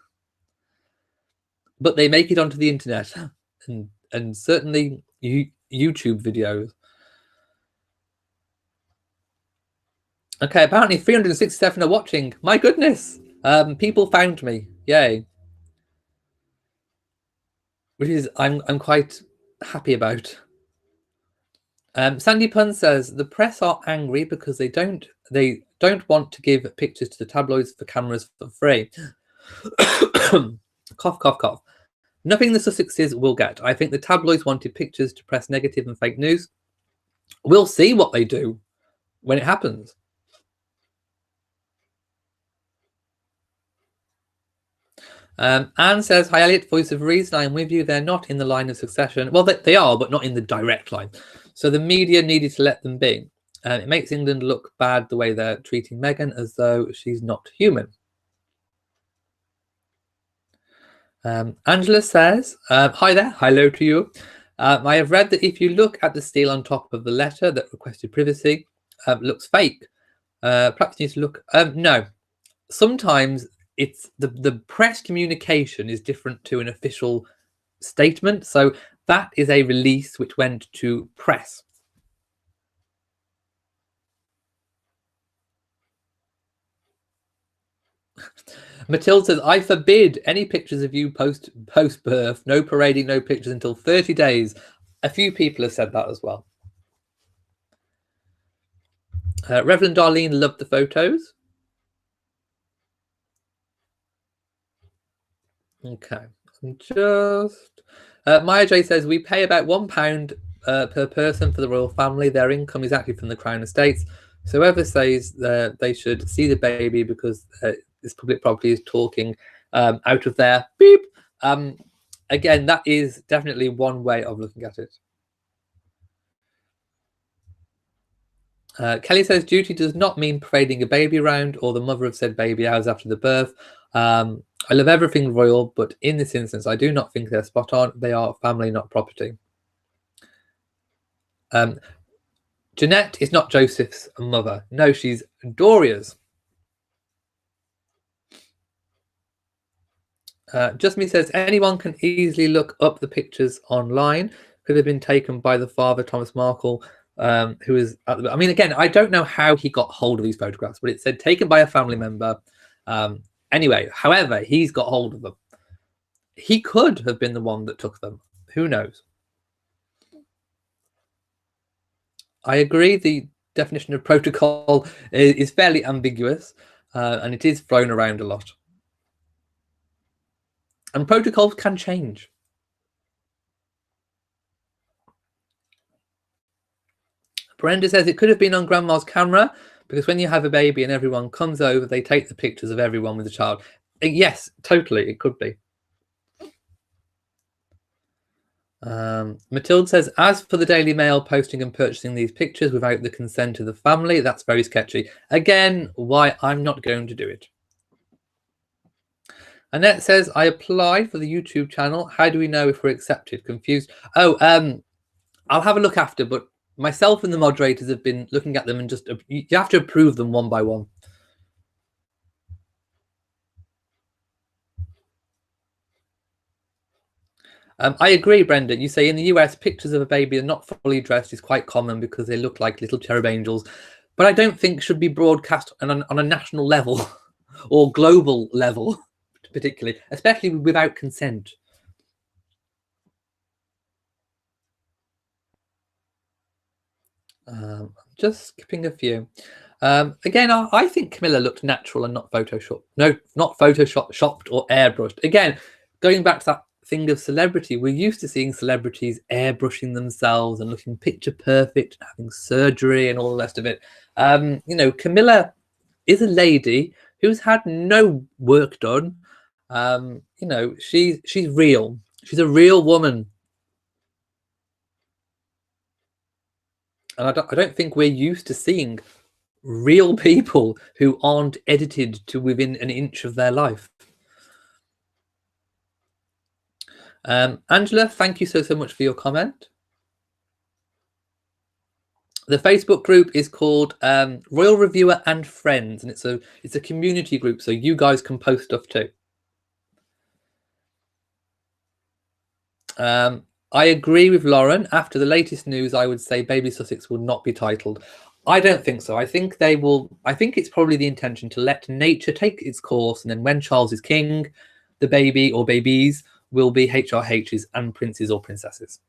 But they make it onto the internet and certainly YouTube videos. Okay, apparently 367 are watching. My goodness. People found me. Yay. Which is I'm quite happy about. Sandy Pun says the press are angry because they don't want to give pictures to the tabloids for cameras for free. Cough, cough, cough. Nothing the Sussexes will get. I think the tabloids wanted pictures to press negative and fake news. We'll see what they do when it happens. Anne says, hi, Elliot, voice of reason. I am with you. They're not in the line of succession. Well, they are, but not in the direct line. So the media needed to let them be. It makes England look bad the way they're treating Meghan as though she's not human. Angela says, hi there. Hello to you. I have read that if you look at the seal on top of the letter that requested privacy, looks fake. Perhaps you need to look. No. Sometimes it's the press communication is different to an official statement. So that is a release which went to press. Matilda says, I forbid any pictures of you post birth. No parading, no pictures until 30 days. A few people have said that as well. Reverend Darlene loved the photos. Okay, just Maya J says we pay about £1 per person for the royal family. Their income is actually from the Crown Estates. So whoever says they should see the baby because this public property is talking out of their beep. Again, that is definitely one way of looking at it. Kelly says duty does not mean parading a baby around or the mother of said baby hours after the birth. I love everything royal, but in this instance, I do not think they're spot on. They are family, not property. Jeanette is not Joseph's mother. No, she's Doria's. Just Me says anyone can easily look up the pictures online. Could have been taken by the father, Thomas Markle, who is at the, I mean, again, I don't know how he got hold of these photographs, but it said taken by a family member. Anyway, however, he's got hold of them. He could have been the one that took them. Who knows? I agree. The definition of protocol is fairly ambiguous, and it is thrown around a lot. And protocols can change. Brenda says it could have been on grandma's camera because when you have a baby and everyone comes over, they take the pictures of everyone with the child. Yes, totally, it could be. Matilda says, as for the Daily Mail posting and purchasing these pictures without the consent of the family, that's very sketchy. Again, why I'm not going to do it. Annette says, I applied for the YouTube channel. How do we know if we're accepted? Confused. Oh, I'll have a look after, but myself and the moderators have been looking at them and just, you have to approve them one by one. I agree, Brenda. You say in the US, pictures of a baby are not fully dressed is quite common because they look like little cherub angels. But I don't think should be broadcast on a national level or global level, particularly, especially without consent. Just skipping a few. Again, I think Camilla looked natural and not photoshopped. No, not photoshopped or airbrushed. Again, going back to that thing of celebrity. We're used to seeing celebrities airbrushing themselves and looking picture perfect, and having surgery and all the rest of it. You know, Camilla is a lady who's had no work done. You know, she's real. She's a real woman. And I don't think we're used to seeing real people who aren't edited to within an inch of their life. Angela, thank you so much for your comment. The Facebook group is called Royal Reviewer and Friends, and it's a community group, so you guys can post stuff too. I agree with Lauren. After the latest news, I would say Baby Sussex will not be titled. I don't think so. I think they will. I think it's probably the intention to let nature take its course, and then when Charles is king, the baby or babies will be HRHs and princes or princesses.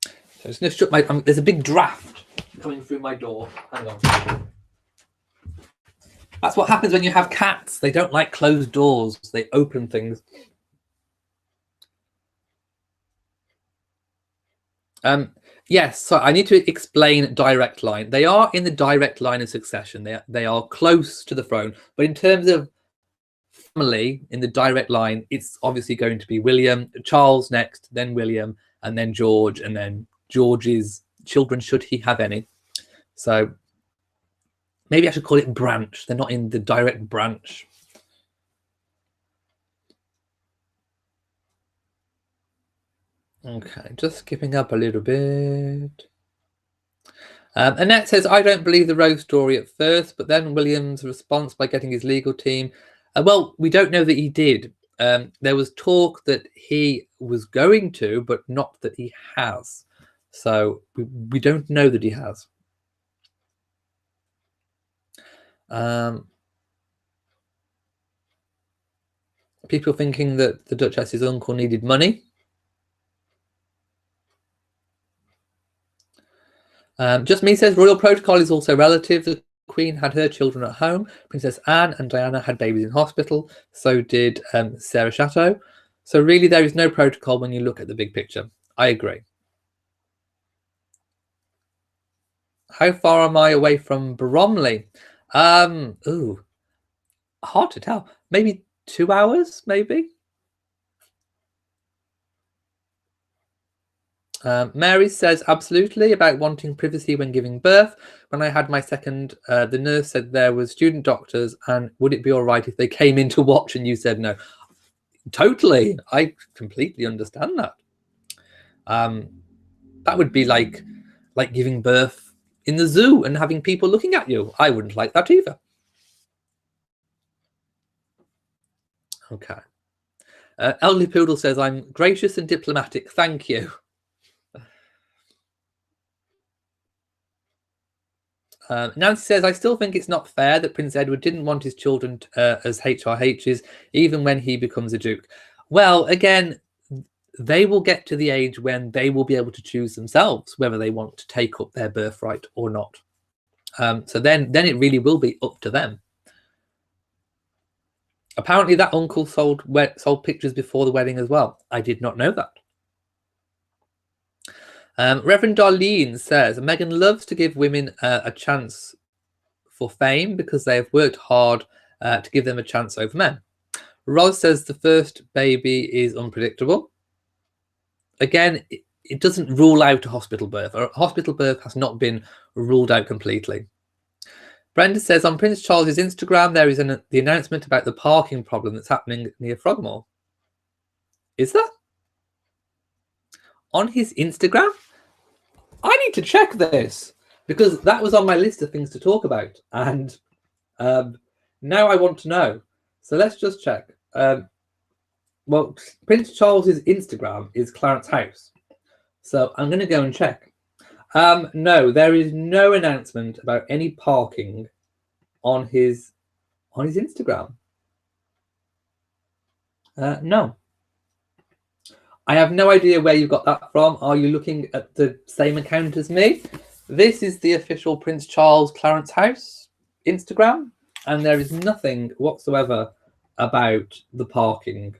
So I'm just going to shut my. There's a big draft coming through my door. Hang on. That's what happens when you have cats. They don't like closed doors. They open things. Yes, so I need to explain direct line. They are in the direct line of succession. They are close to the throne, but in terms of family in the direct line, it's obviously going to be William, Charles next, then William, and then George, and then George's children, should he have any. So maybe I should call it branch. They're not in the direct branch. Okay, just skipping up a little bit. Annette says, I don't believe the Rose story at first, but then William's response by getting his legal team. Well, we don't know that he did. There was talk that he was going to, but not that he has. So we don't know that he has. People thinking that the Duchess's uncle needed money. Just me says royal protocol is also relative. The Queen had her children at home. Princess Anne and Diana had babies in hospital. So did Sarah Chateau. So really there is no protocol when you look at the big picture. I agree. How far am I away from Bromley? Ooh, hard to tell. Maybe 2 hours, maybe. Mary says absolutely about wanting privacy when giving birth. When I had my second, the nurse said there was student doctors, and would it be all right if they came in to watch? And you said no. Totally, I completely understand that. That would be like giving birth in the zoo and having people looking at you. I wouldn't like that either. Okay. Elderly Poodle says, I'm gracious and diplomatic. Thank you. Nancy says, I still think it's not fair that Prince Edward didn't want his children as HRHs, even when he becomes a duke. Well, again, they will get to the age when they will be able to choose themselves whether they want to take up their birthright or not. So then it really will be up to them. Apparently that uncle sold pictures before the wedding as well. I did not know that. Reverend Darlene says, Meghan loves to give women a chance for fame because they have worked hard to give them a chance over men. Roz says the first baby is unpredictable. Again, it doesn't rule out a hospital birth. A hospital birth has not been ruled out completely. Brenda says, on Prince Charles's Instagram, there is the announcement about the parking problem that's happening near Frogmore. Is that? On his Instagram? I need to check this because that was on my list of things to talk about. And now I want to know. So let's just check. Well, Prince Charles's Instagram is Clarence House. So I'm going to go and check. No, there is no announcement about any parking on his Instagram. No. I have no idea where you got that from. Are you looking at the same account as me? This is the official Prince Charles Clarence House Instagram, and there is nothing whatsoever about the parking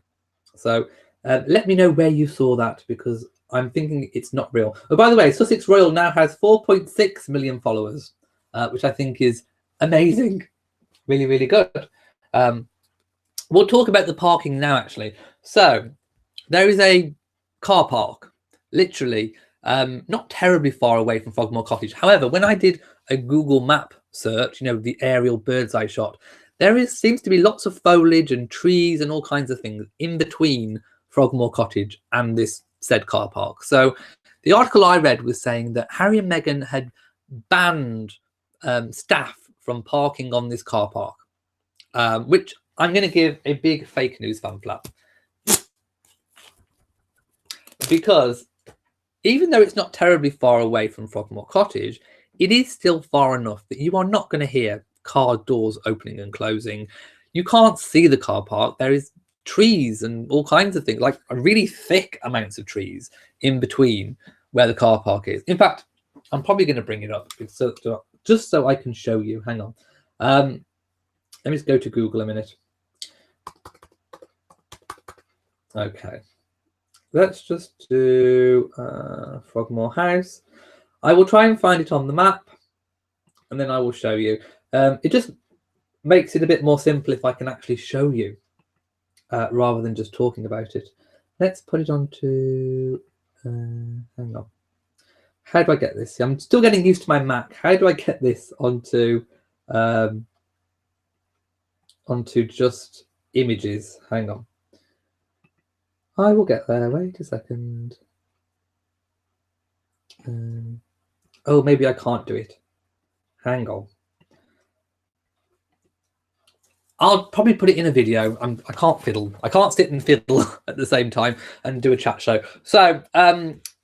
So let me know where you saw that, because I'm thinking it's not real. Oh, by the way, Sussex Royal now has 4.6 million followers, which I think is amazing. Really, really good. We'll talk about the parking now, actually. So there is a car park, literally, not terribly far away from Frogmore Cottage. However, when I did a Google map search, you know, the aerial bird's eye shot, seems to be lots of foliage and trees and all kinds of things in between Frogmore Cottage and this said car park. So the article I read was saying that Harry and Meghan had banned staff from parking on this car park, which I'm going to give a big fake news fan flap. Because even though it's not terribly far away from Frogmore Cottage, it is still far enough that you are not going to hear car doors opening and closing. You can't see the car park. There is trees and all kinds of things, like really thick amounts of trees in between where the car park is. In fact, I'm probably going to bring it up just so I can show you. Hang on. Let me just go to Google a minute. Okay. Let's just do Frogmore House. I will try and find it on the map, and then I will show you. It just makes it a bit more simple if I can actually show you, rather than just talking about it. Let's put it onto... hang on. How do I get this? I'm still getting used to my Mac. How do I get this onto just images? Hang on. I will get there. Wait a second. Oh, maybe I can't do it. Hang on. I'll probably put it in a video. I can't fiddle. I can't sit and fiddle at the same time and do a chat show. So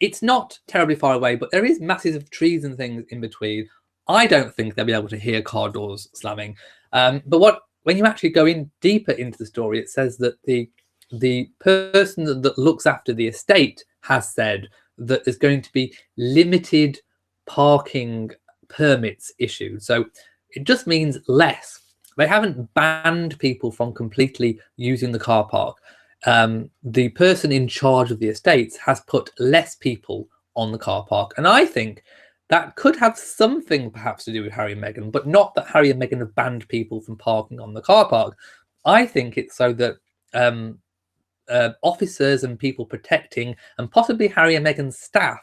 it's not terribly far away, but there is masses of trees and things in between. I don't think they'll be able to hear car doors slamming. But when you actually go in deeper into the story, it says that the person that looks after the estate has said that there's going to be limited parking permits issued. So it just means less. They haven't banned people from completely using the car park. The person in charge of the estates has put less people on the car park. And I think that could have something perhaps to do with Harry and Meghan, but not that Harry and Meghan have banned people from parking on the car park. I think it's so that officers and people protecting, and possibly Harry and Meghan's staff,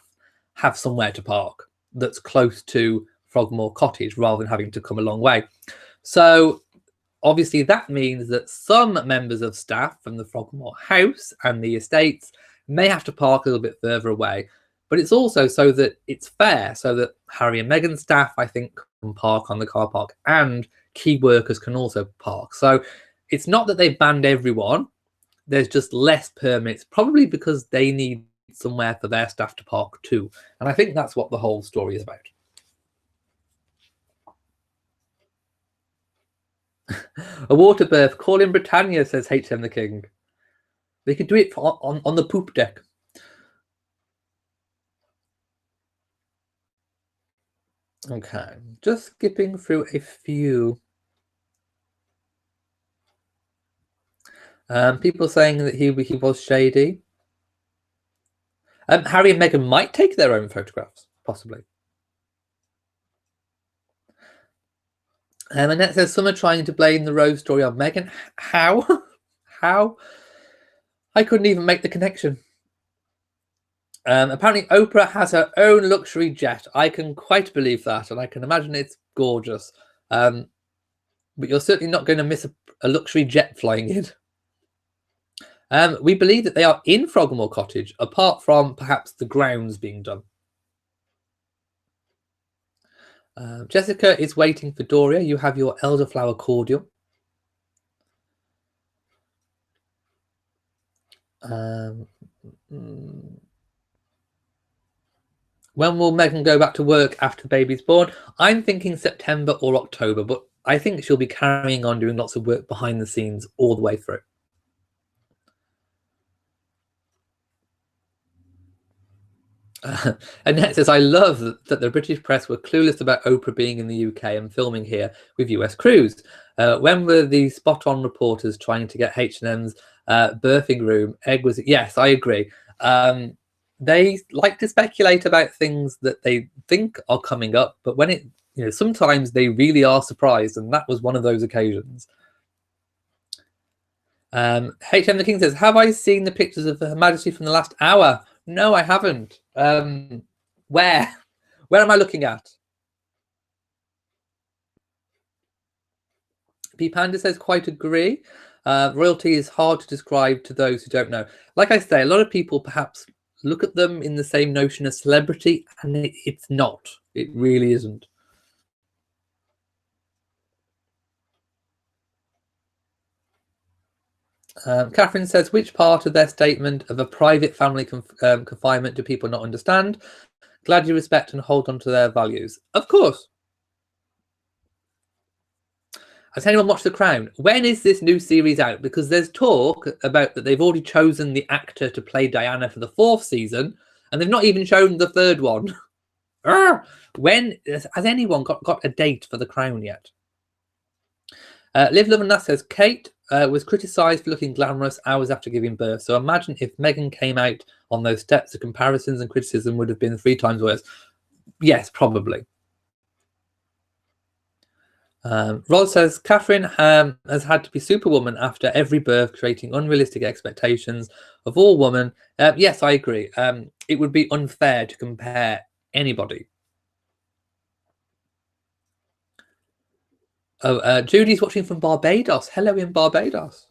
have somewhere to park that's close to Frogmore Cottage rather than having to come a long way. So obviously that means that some members of staff from the Frogmore house and the estates may have to park a little bit further away. But it's also so that it's fair, so that Harry and Meghan's staff, I think, can park on the car park, and key workers can also park. So it's not that they've banned everyone. There's just less permits, probably because they need somewhere for their staff to park too. And I think that's what the whole story is about. A water birth. Call in Britannia, says HM the King. They could do it on the poop deck. Okay, just skipping through a few. People saying that he was shady. Harry and Meghan might take their own photographs, possibly. Annette says, some are trying to blame the Rose story on Meghan. How? How? I couldn't even make the connection. Apparently Oprah has her own luxury jet. I can quite believe that, and I can imagine it's gorgeous. But you're certainly not going to miss a luxury jet flying in. We believe that they are in Frogmore Cottage, apart from perhaps the grounds being done. Jessica is waiting for Doria. You have your elderflower cordial. When will Meghan go back to work after the baby's born? I'm thinking September or October, but I think she'll be carrying on doing lots of work behind the scenes all the way through. Annette says, I love that the British press were clueless about Oprah being in the UK and filming here with US crews. When were the spot-on reporters trying to get H&M's Birthing room, egg was, yes, I agree. They like to speculate about things that they think are coming up, but when it, sometimes they really are surprised, and that was one of those occasions. HM the King says, have I seen the pictures of Her Majesty from the last hour? No, I haven't. Where? Where am I looking at? P Panda says, quite agree. Royalty is hard to describe to those who don't know. Like I say, a lot of people perhaps look at them in the same notion as celebrity, and it's not. It really isn't. Catherine says, which part of their statement of a private family confinement do people not understand? Glad you respect and hold on to their values. Of course. Has anyone watched The Crown? When is this new series out? Because there's talk about that they've already chosen the actor to play Diana for the 4th season, and they've not even shown the 3rd one. When has anyone got a date for The Crown yet? Liv Love and Nass says, Kate was criticised for looking glamorous hours after giving birth. So imagine if Meghan came out on those steps, the comparisons and criticism would have been 3 times worse. Yes, probably. Rod says, Catherine has had to be Superwoman after every birth, creating unrealistic expectations of all women. Yes, I agree. It would be unfair to compare anybody. Oh, Judy's watching from Barbados. Hello in Barbados.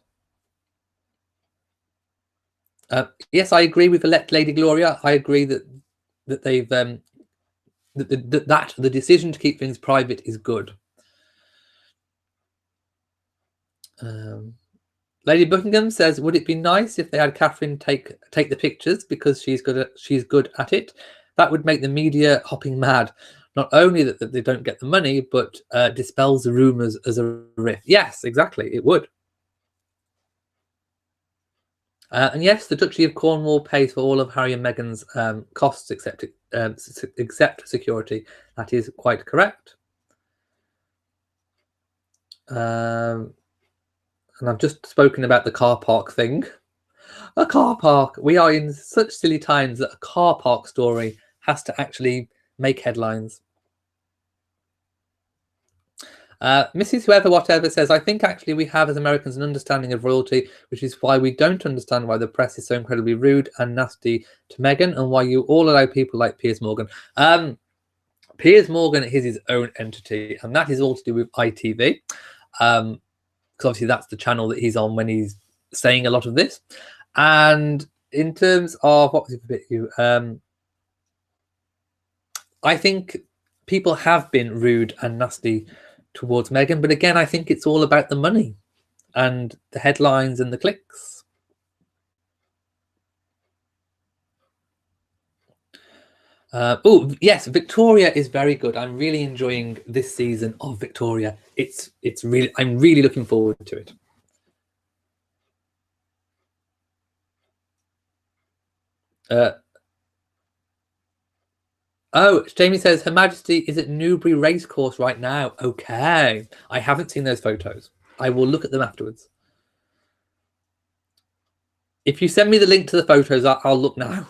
Yes, I agree with elect Lady Gloria. I agree that they've that the decision to keep things private is good. Lady Buckingham says, would it be nice if they had Catherine take the pictures because she's good at it? That would make the media hopping mad. Not only that they don't get the money, but dispels the rumours as a riff. Yes, exactly, it would. And yes, the Duchy of Cornwall pays for all of Harry and Meghan's costs, except security. That is quite correct. And I've just spoken about the car park thing. A car park. We are in such silly times that a car park story has to actually make headlines. Mrs. Whoever Whatever says, I think actually we have as Americans an understanding of royalty, which is why we don't understand why the press is so incredibly rude and nasty to Meghan, and why you all allow people like Piers Morgan. Piers Morgan is his own entity, and that is all to do with ITV, because obviously that's the channel that he's on when he's saying a lot of this. And in terms of what was it a bit you, I think people have been rude and nasty towards Meghan, but again, I think it's all about the money and the headlines and the clicks. Oh yes, Victoria is very good. I'm really enjoying this season of Victoria. It's really, I'm really looking forward to it. Oh, Jamie says, Her Majesty is at Newbury Racecourse right now. Okay. I haven't seen those photos. I will look at them afterwards. If you send me the link to the photos, I'll look now.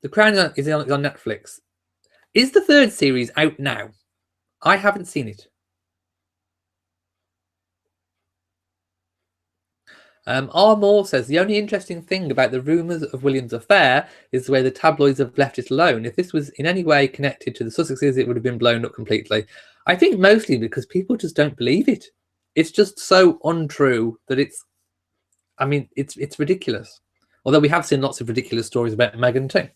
The Crown is on Netflix. Is the 3rd series out now? I haven't seen it. R. Moore says, the only interesting thing about the rumours of William's affair is the way the tabloids have left it alone. If this was in any way connected to the Sussexes, it would have been blown up completely. I think mostly because people just don't believe it. It's just so untrue that it's ridiculous. Although we have seen lots of ridiculous stories about Meghan too.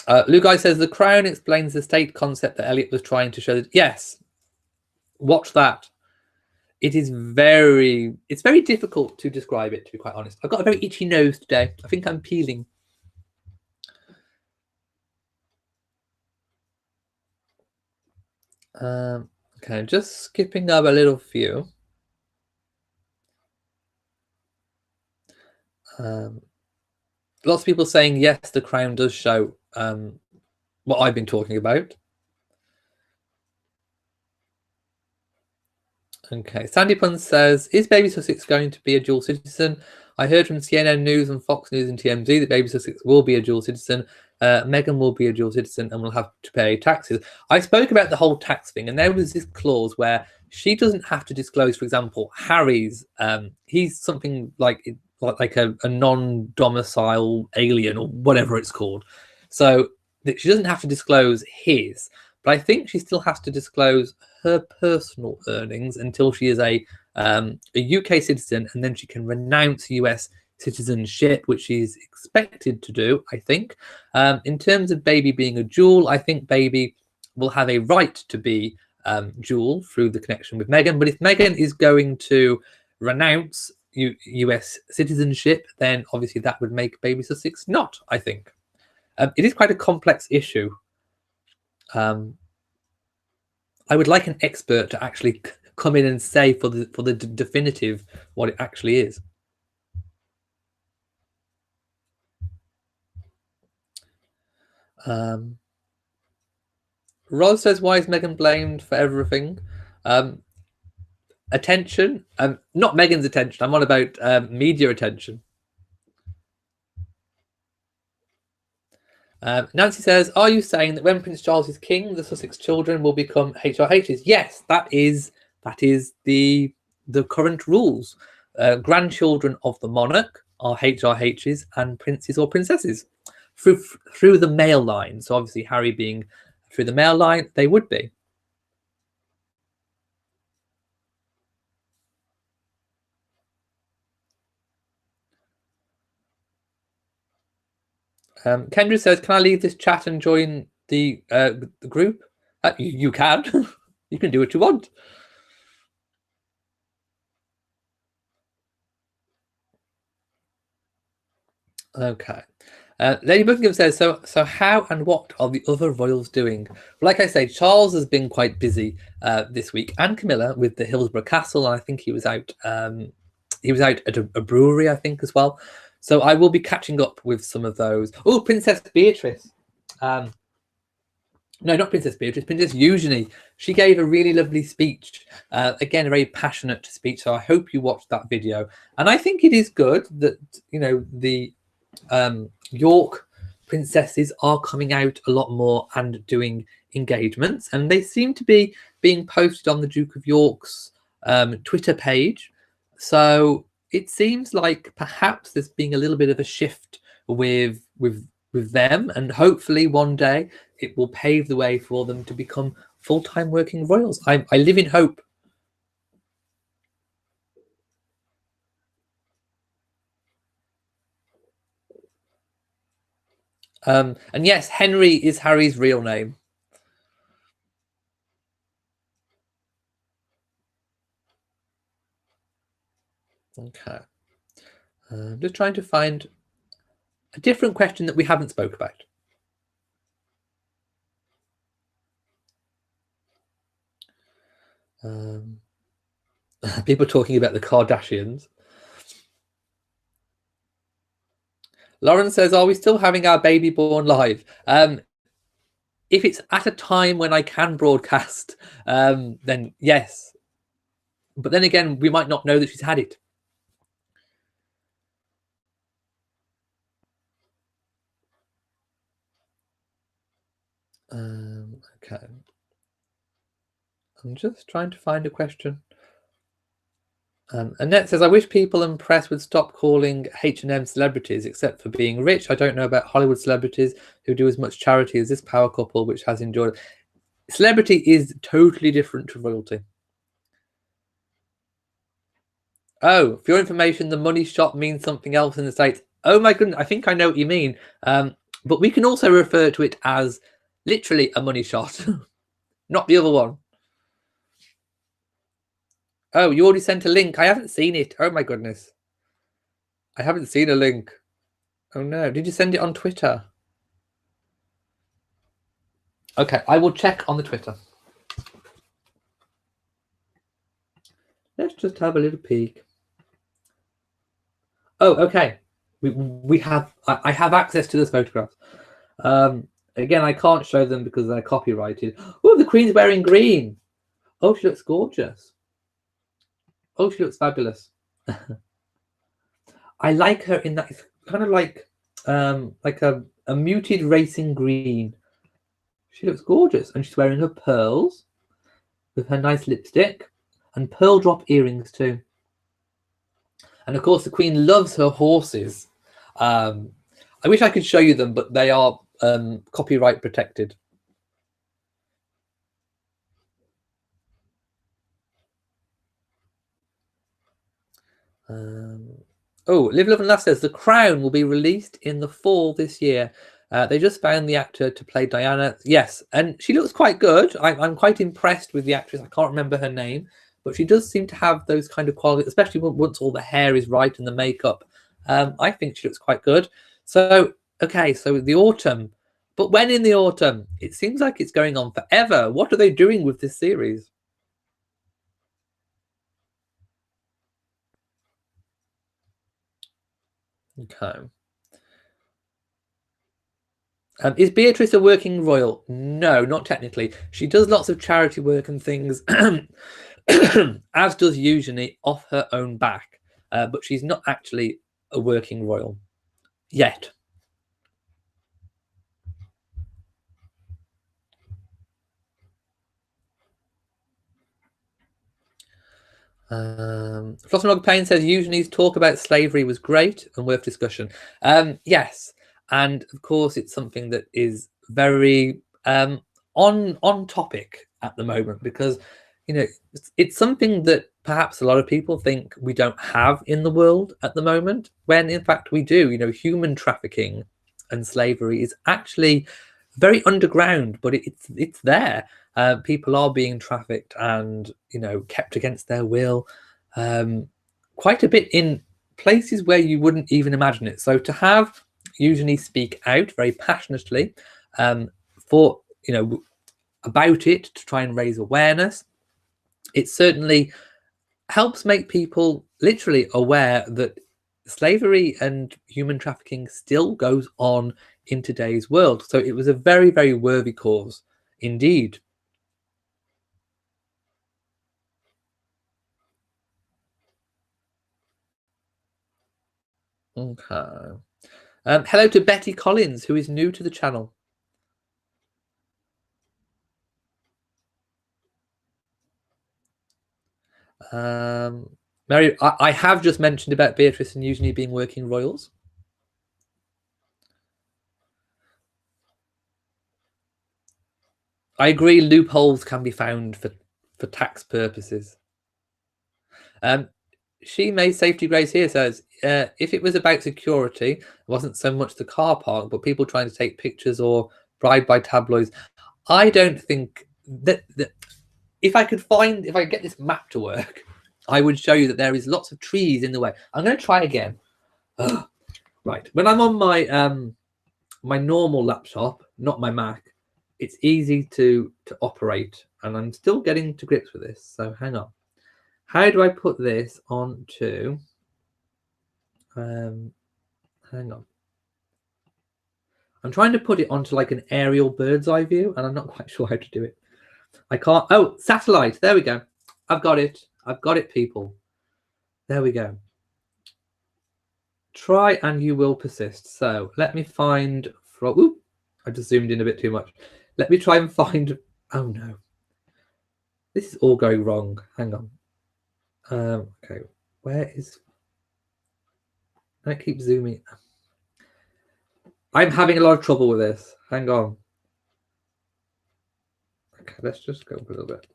Lugai says, The Crown explains the state concept that Elliot was trying to show. Yes, watch that. It's very difficult to describe it, to be quite honest. I've got a very itchy nose today. I think I'm peeling. Okay, just skipping up a little few. Lots of people saying, yes, The Crown does show what I've been talking about. Okay, Sandy Pun says, is baby Sussex going to be a dual citizen? I heard from CNN News and Fox News and TMZ that baby Sussex will be a dual citizen. Meghan will be a dual citizen and will have to pay taxes. I spoke about the whole tax thing, and there was this clause where she doesn't have to disclose, for example, Harry's. He's something like a non-domicile alien or whatever it's called. So she doesn't have to disclose his, but I think she still has to disclose her personal earnings until she is a UK citizen, and then she can renounce US citizenship, which she's expected to do, I think. In terms of baby being a dual, I think baby will have a right to be dual through the connection with Meghan. But if Meghan is going to renounce US citizenship, then obviously that would make baby Sussex not, I think. It is quite a complex issue. I would like an expert to actually come in and say for the definitive what it actually is. Roz says, why is Meghan blamed for everything? Attention, not Meghan's attention. I'm on about media attention. Nancy says, are you saying that when Prince Charles is king, the Sussex children will become HRHs? Yes, that is the current rules. Grandchildren of the monarch are HRHs and princes or princesses through the male line. So obviously Harry being through the male line, they would be. Kendra says, can I leave this chat and join the group? You can. You can do what you want. Okay. Lady Buckingham says, so how and what are the other royals doing? Like I say, Charles has been quite busy this week, and Camilla with the Hillsboro Castle. And I think he was out at a brewery, I think, as well. So I will be catching up with some of those. Oh, Princess Beatrice. No, not Princess Beatrice, Princess Eugenie. She gave a really lovely speech. Again, a very passionate speech. So I hope you watched that video. And I think it is good that, you know, the York princesses are coming out a lot more and doing engagements. And they seem to be being posted on the Duke of York's Twitter page. So it seems like perhaps there's being a little bit of a shift with them, and hopefully one day it will pave the way for them to become full-time working royals. I live in hope. And yes, Henry is Harry's real name. Okay. I'm just trying to find a different question that we haven't spoke about. People talking about the Kardashians. Lauren says, are we still having our baby born live? If it's at a time when I can broadcast, then yes. But then again, we might not know that she's had it. Okay. I'm just trying to find a question. Annette says, I wish people and press would stop calling H&M celebrities, except for being rich. I don't know about Hollywood celebrities who do as much charity as this power couple, which has enjoyed. Celebrity is totally different to royalty. Oh, for your information, the money shot means something else in the States. Oh my goodness, I think I know what you mean. But we can also refer to it as literally a money shot, not the other one. Oh, you already sent a link. I haven't seen it. Oh my goodness. I haven't seen a link. Oh no. Did you send it on Twitter? Okay, I will check on the Twitter. Let's just have a little peek. Oh, okay. We have. I have access to those photographs. Again, I can't show them because they're copyrighted. Oh, the Queen's wearing green. Oh, she looks gorgeous. Oh, she looks fabulous. I like her in that. It's kind of like a muted racing green. She looks gorgeous, and she's wearing her pearls with her nice lipstick and pearl drop earrings too. And of course, the Queen loves her horses. I wish I could show you them, but they are copyright protected. Oh, Live, Love and Laugh says The Crown will be released in the fall this year. They just found the actor to play Diana. Yes, and she looks quite good. I'm quite impressed with the actress. I can't remember her name, but she does seem to have those kind of qualities, especially once all the hair is right and the makeup. I think she looks quite good. So, okay, so the autumn. But when in the autumn? It seems like it's going on forever. What are they doing with this series? Okay. Is Beatrice a working royal? No, not technically. She does lots of charity work and things, as does Eugenie, off her own back. But she's not actually a working royal yet. Flossenrog Payne says Eugenie's talk about slavery was great and worth discussion. Yes, and of course it's something that is very on topic at the moment, because it's something that perhaps a lot of people think we don't have in the world at the moment, when in fact we do. Human trafficking and slavery is actually very underground, but it's there. People are being trafficked and kept against their will, quite a bit in places where you wouldn't even imagine it. So to have Eugenie speak out very passionately for about it, to try and raise awareness, it certainly helps make people literally aware that slavery and human trafficking still goes on in today's world. So it was a very, very worthy cause indeed. Okay. Hello to Betty Collins, who is new to the channel. Mary, I have just mentioned about Beatrice and Eugenie being working royals. I agree, loopholes can be found for tax purposes. She May Safety Grace here says, if it was about security, it wasn't so much the car park, but people trying to take pictures or bribed by tabloids. I don't think that if I could get this map to work, I would show you that there is lots of trees in the way. I'm going to try again. Right. When I'm on my my normal laptop, not my Mac, it's easy to operate, and I'm still getting to grips with this. So hang on. How do I put this onto? Hang on. I'm trying to put it onto like an aerial bird's eye view, and I'm not quite sure how to do it. I can't. Oh, satellite. There we go. I've got it. I've got it, people. There we go. Try and you will persist. So let me find. Ooh, I just zoomed in a bit too much. Let me try and find. Oh no. This is all going wrong. Hang on. Okay. Where is. I keep zooming. I'm having a lot of trouble with this. Hang on. Okay, let's just go a little bit.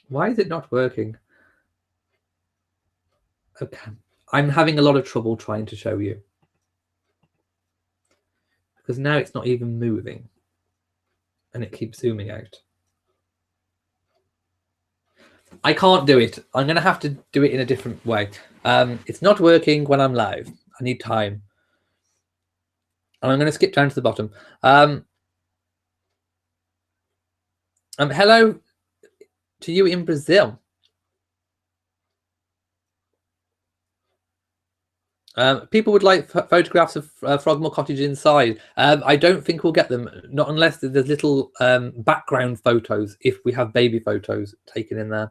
Why is it not working? Okay. I'm having a lot of trouble trying to show you, because now it's not even moving and it keeps zooming out. I can't do it. I'm going to have to do it in a different way. It's not working when I'm live. I need time. And I'm going to skip down to the bottom. Hello to you in Brazil. People would like photographs of Frogmore Cottage inside. I don't think we'll get them, not unless there's little background photos, if we have baby photos taken in there.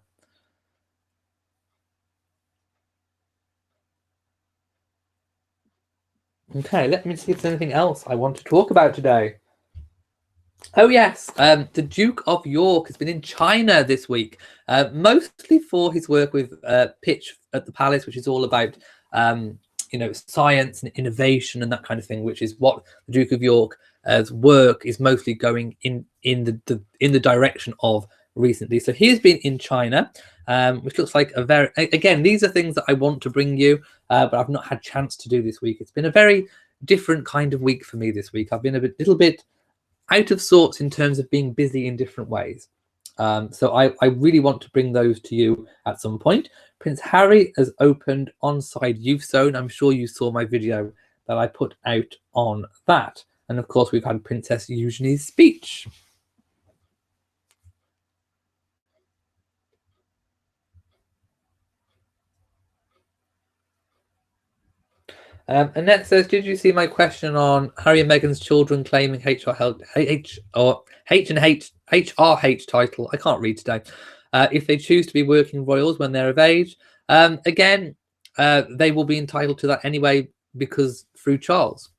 Okay, let me see if there's anything else I want to talk about today. Oh yes, the Duke of York has been in China this week, mostly for his work with Pitch at the Palace, which is all about science and innovation and that kind of thing, which is what the Duke of York's work is mostly going in the direction of recently. So he has been in China, which looks like a very, again, these are things that I want to bring you, but I've not had chance to do this week. It's been a very different kind of week for me this week. I've been little bit out of sorts in terms of being busy in different ways. So I really want to bring those to you at some point. Prince Harry has opened Onside Youth Zone. I'm sure you saw my video that I put out on that. And of course, we've had Princess Eugenie's speech. Annette says, did you see my question on Harry and Meghan's children claiming HRH title? I can't read today. If they choose to be working royals when they're of age, again, they will be entitled to that anyway, because through Charles.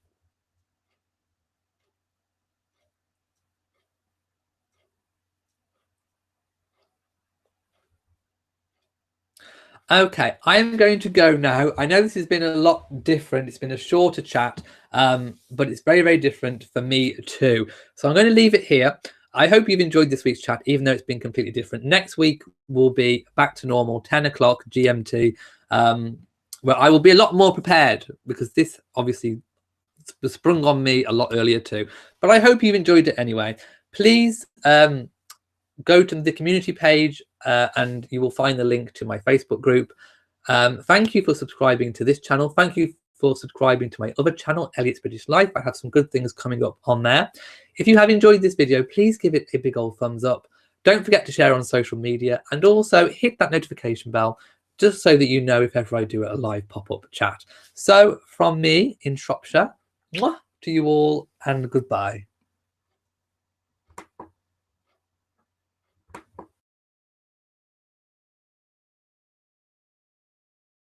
Okay, I'm going to go now. I know this has been a lot different. It's been a shorter chat, but it's very, very different for me too. So I'm going to leave it here. I hope you've enjoyed this week's chat, even though it's been completely different. Next week will be back to normal, 10 o'clock GMT, where I will be a lot more prepared, because this obviously sprung on me a lot earlier too. But I hope you've enjoyed it anyway. Please go to the community page and you will find the link to my Facebook group. Thank you for subscribing to this channel. Thank you for subscribing to my other channel, Elliot's British Life. I have some good things coming up on there. If you have enjoyed this video, please give it a big old thumbs up. Don't forget to share on social media, and also hit that notification bell just so that you know if ever I do a live pop-up chat. So from me in Shropshire, mwah, to you all, and goodbye.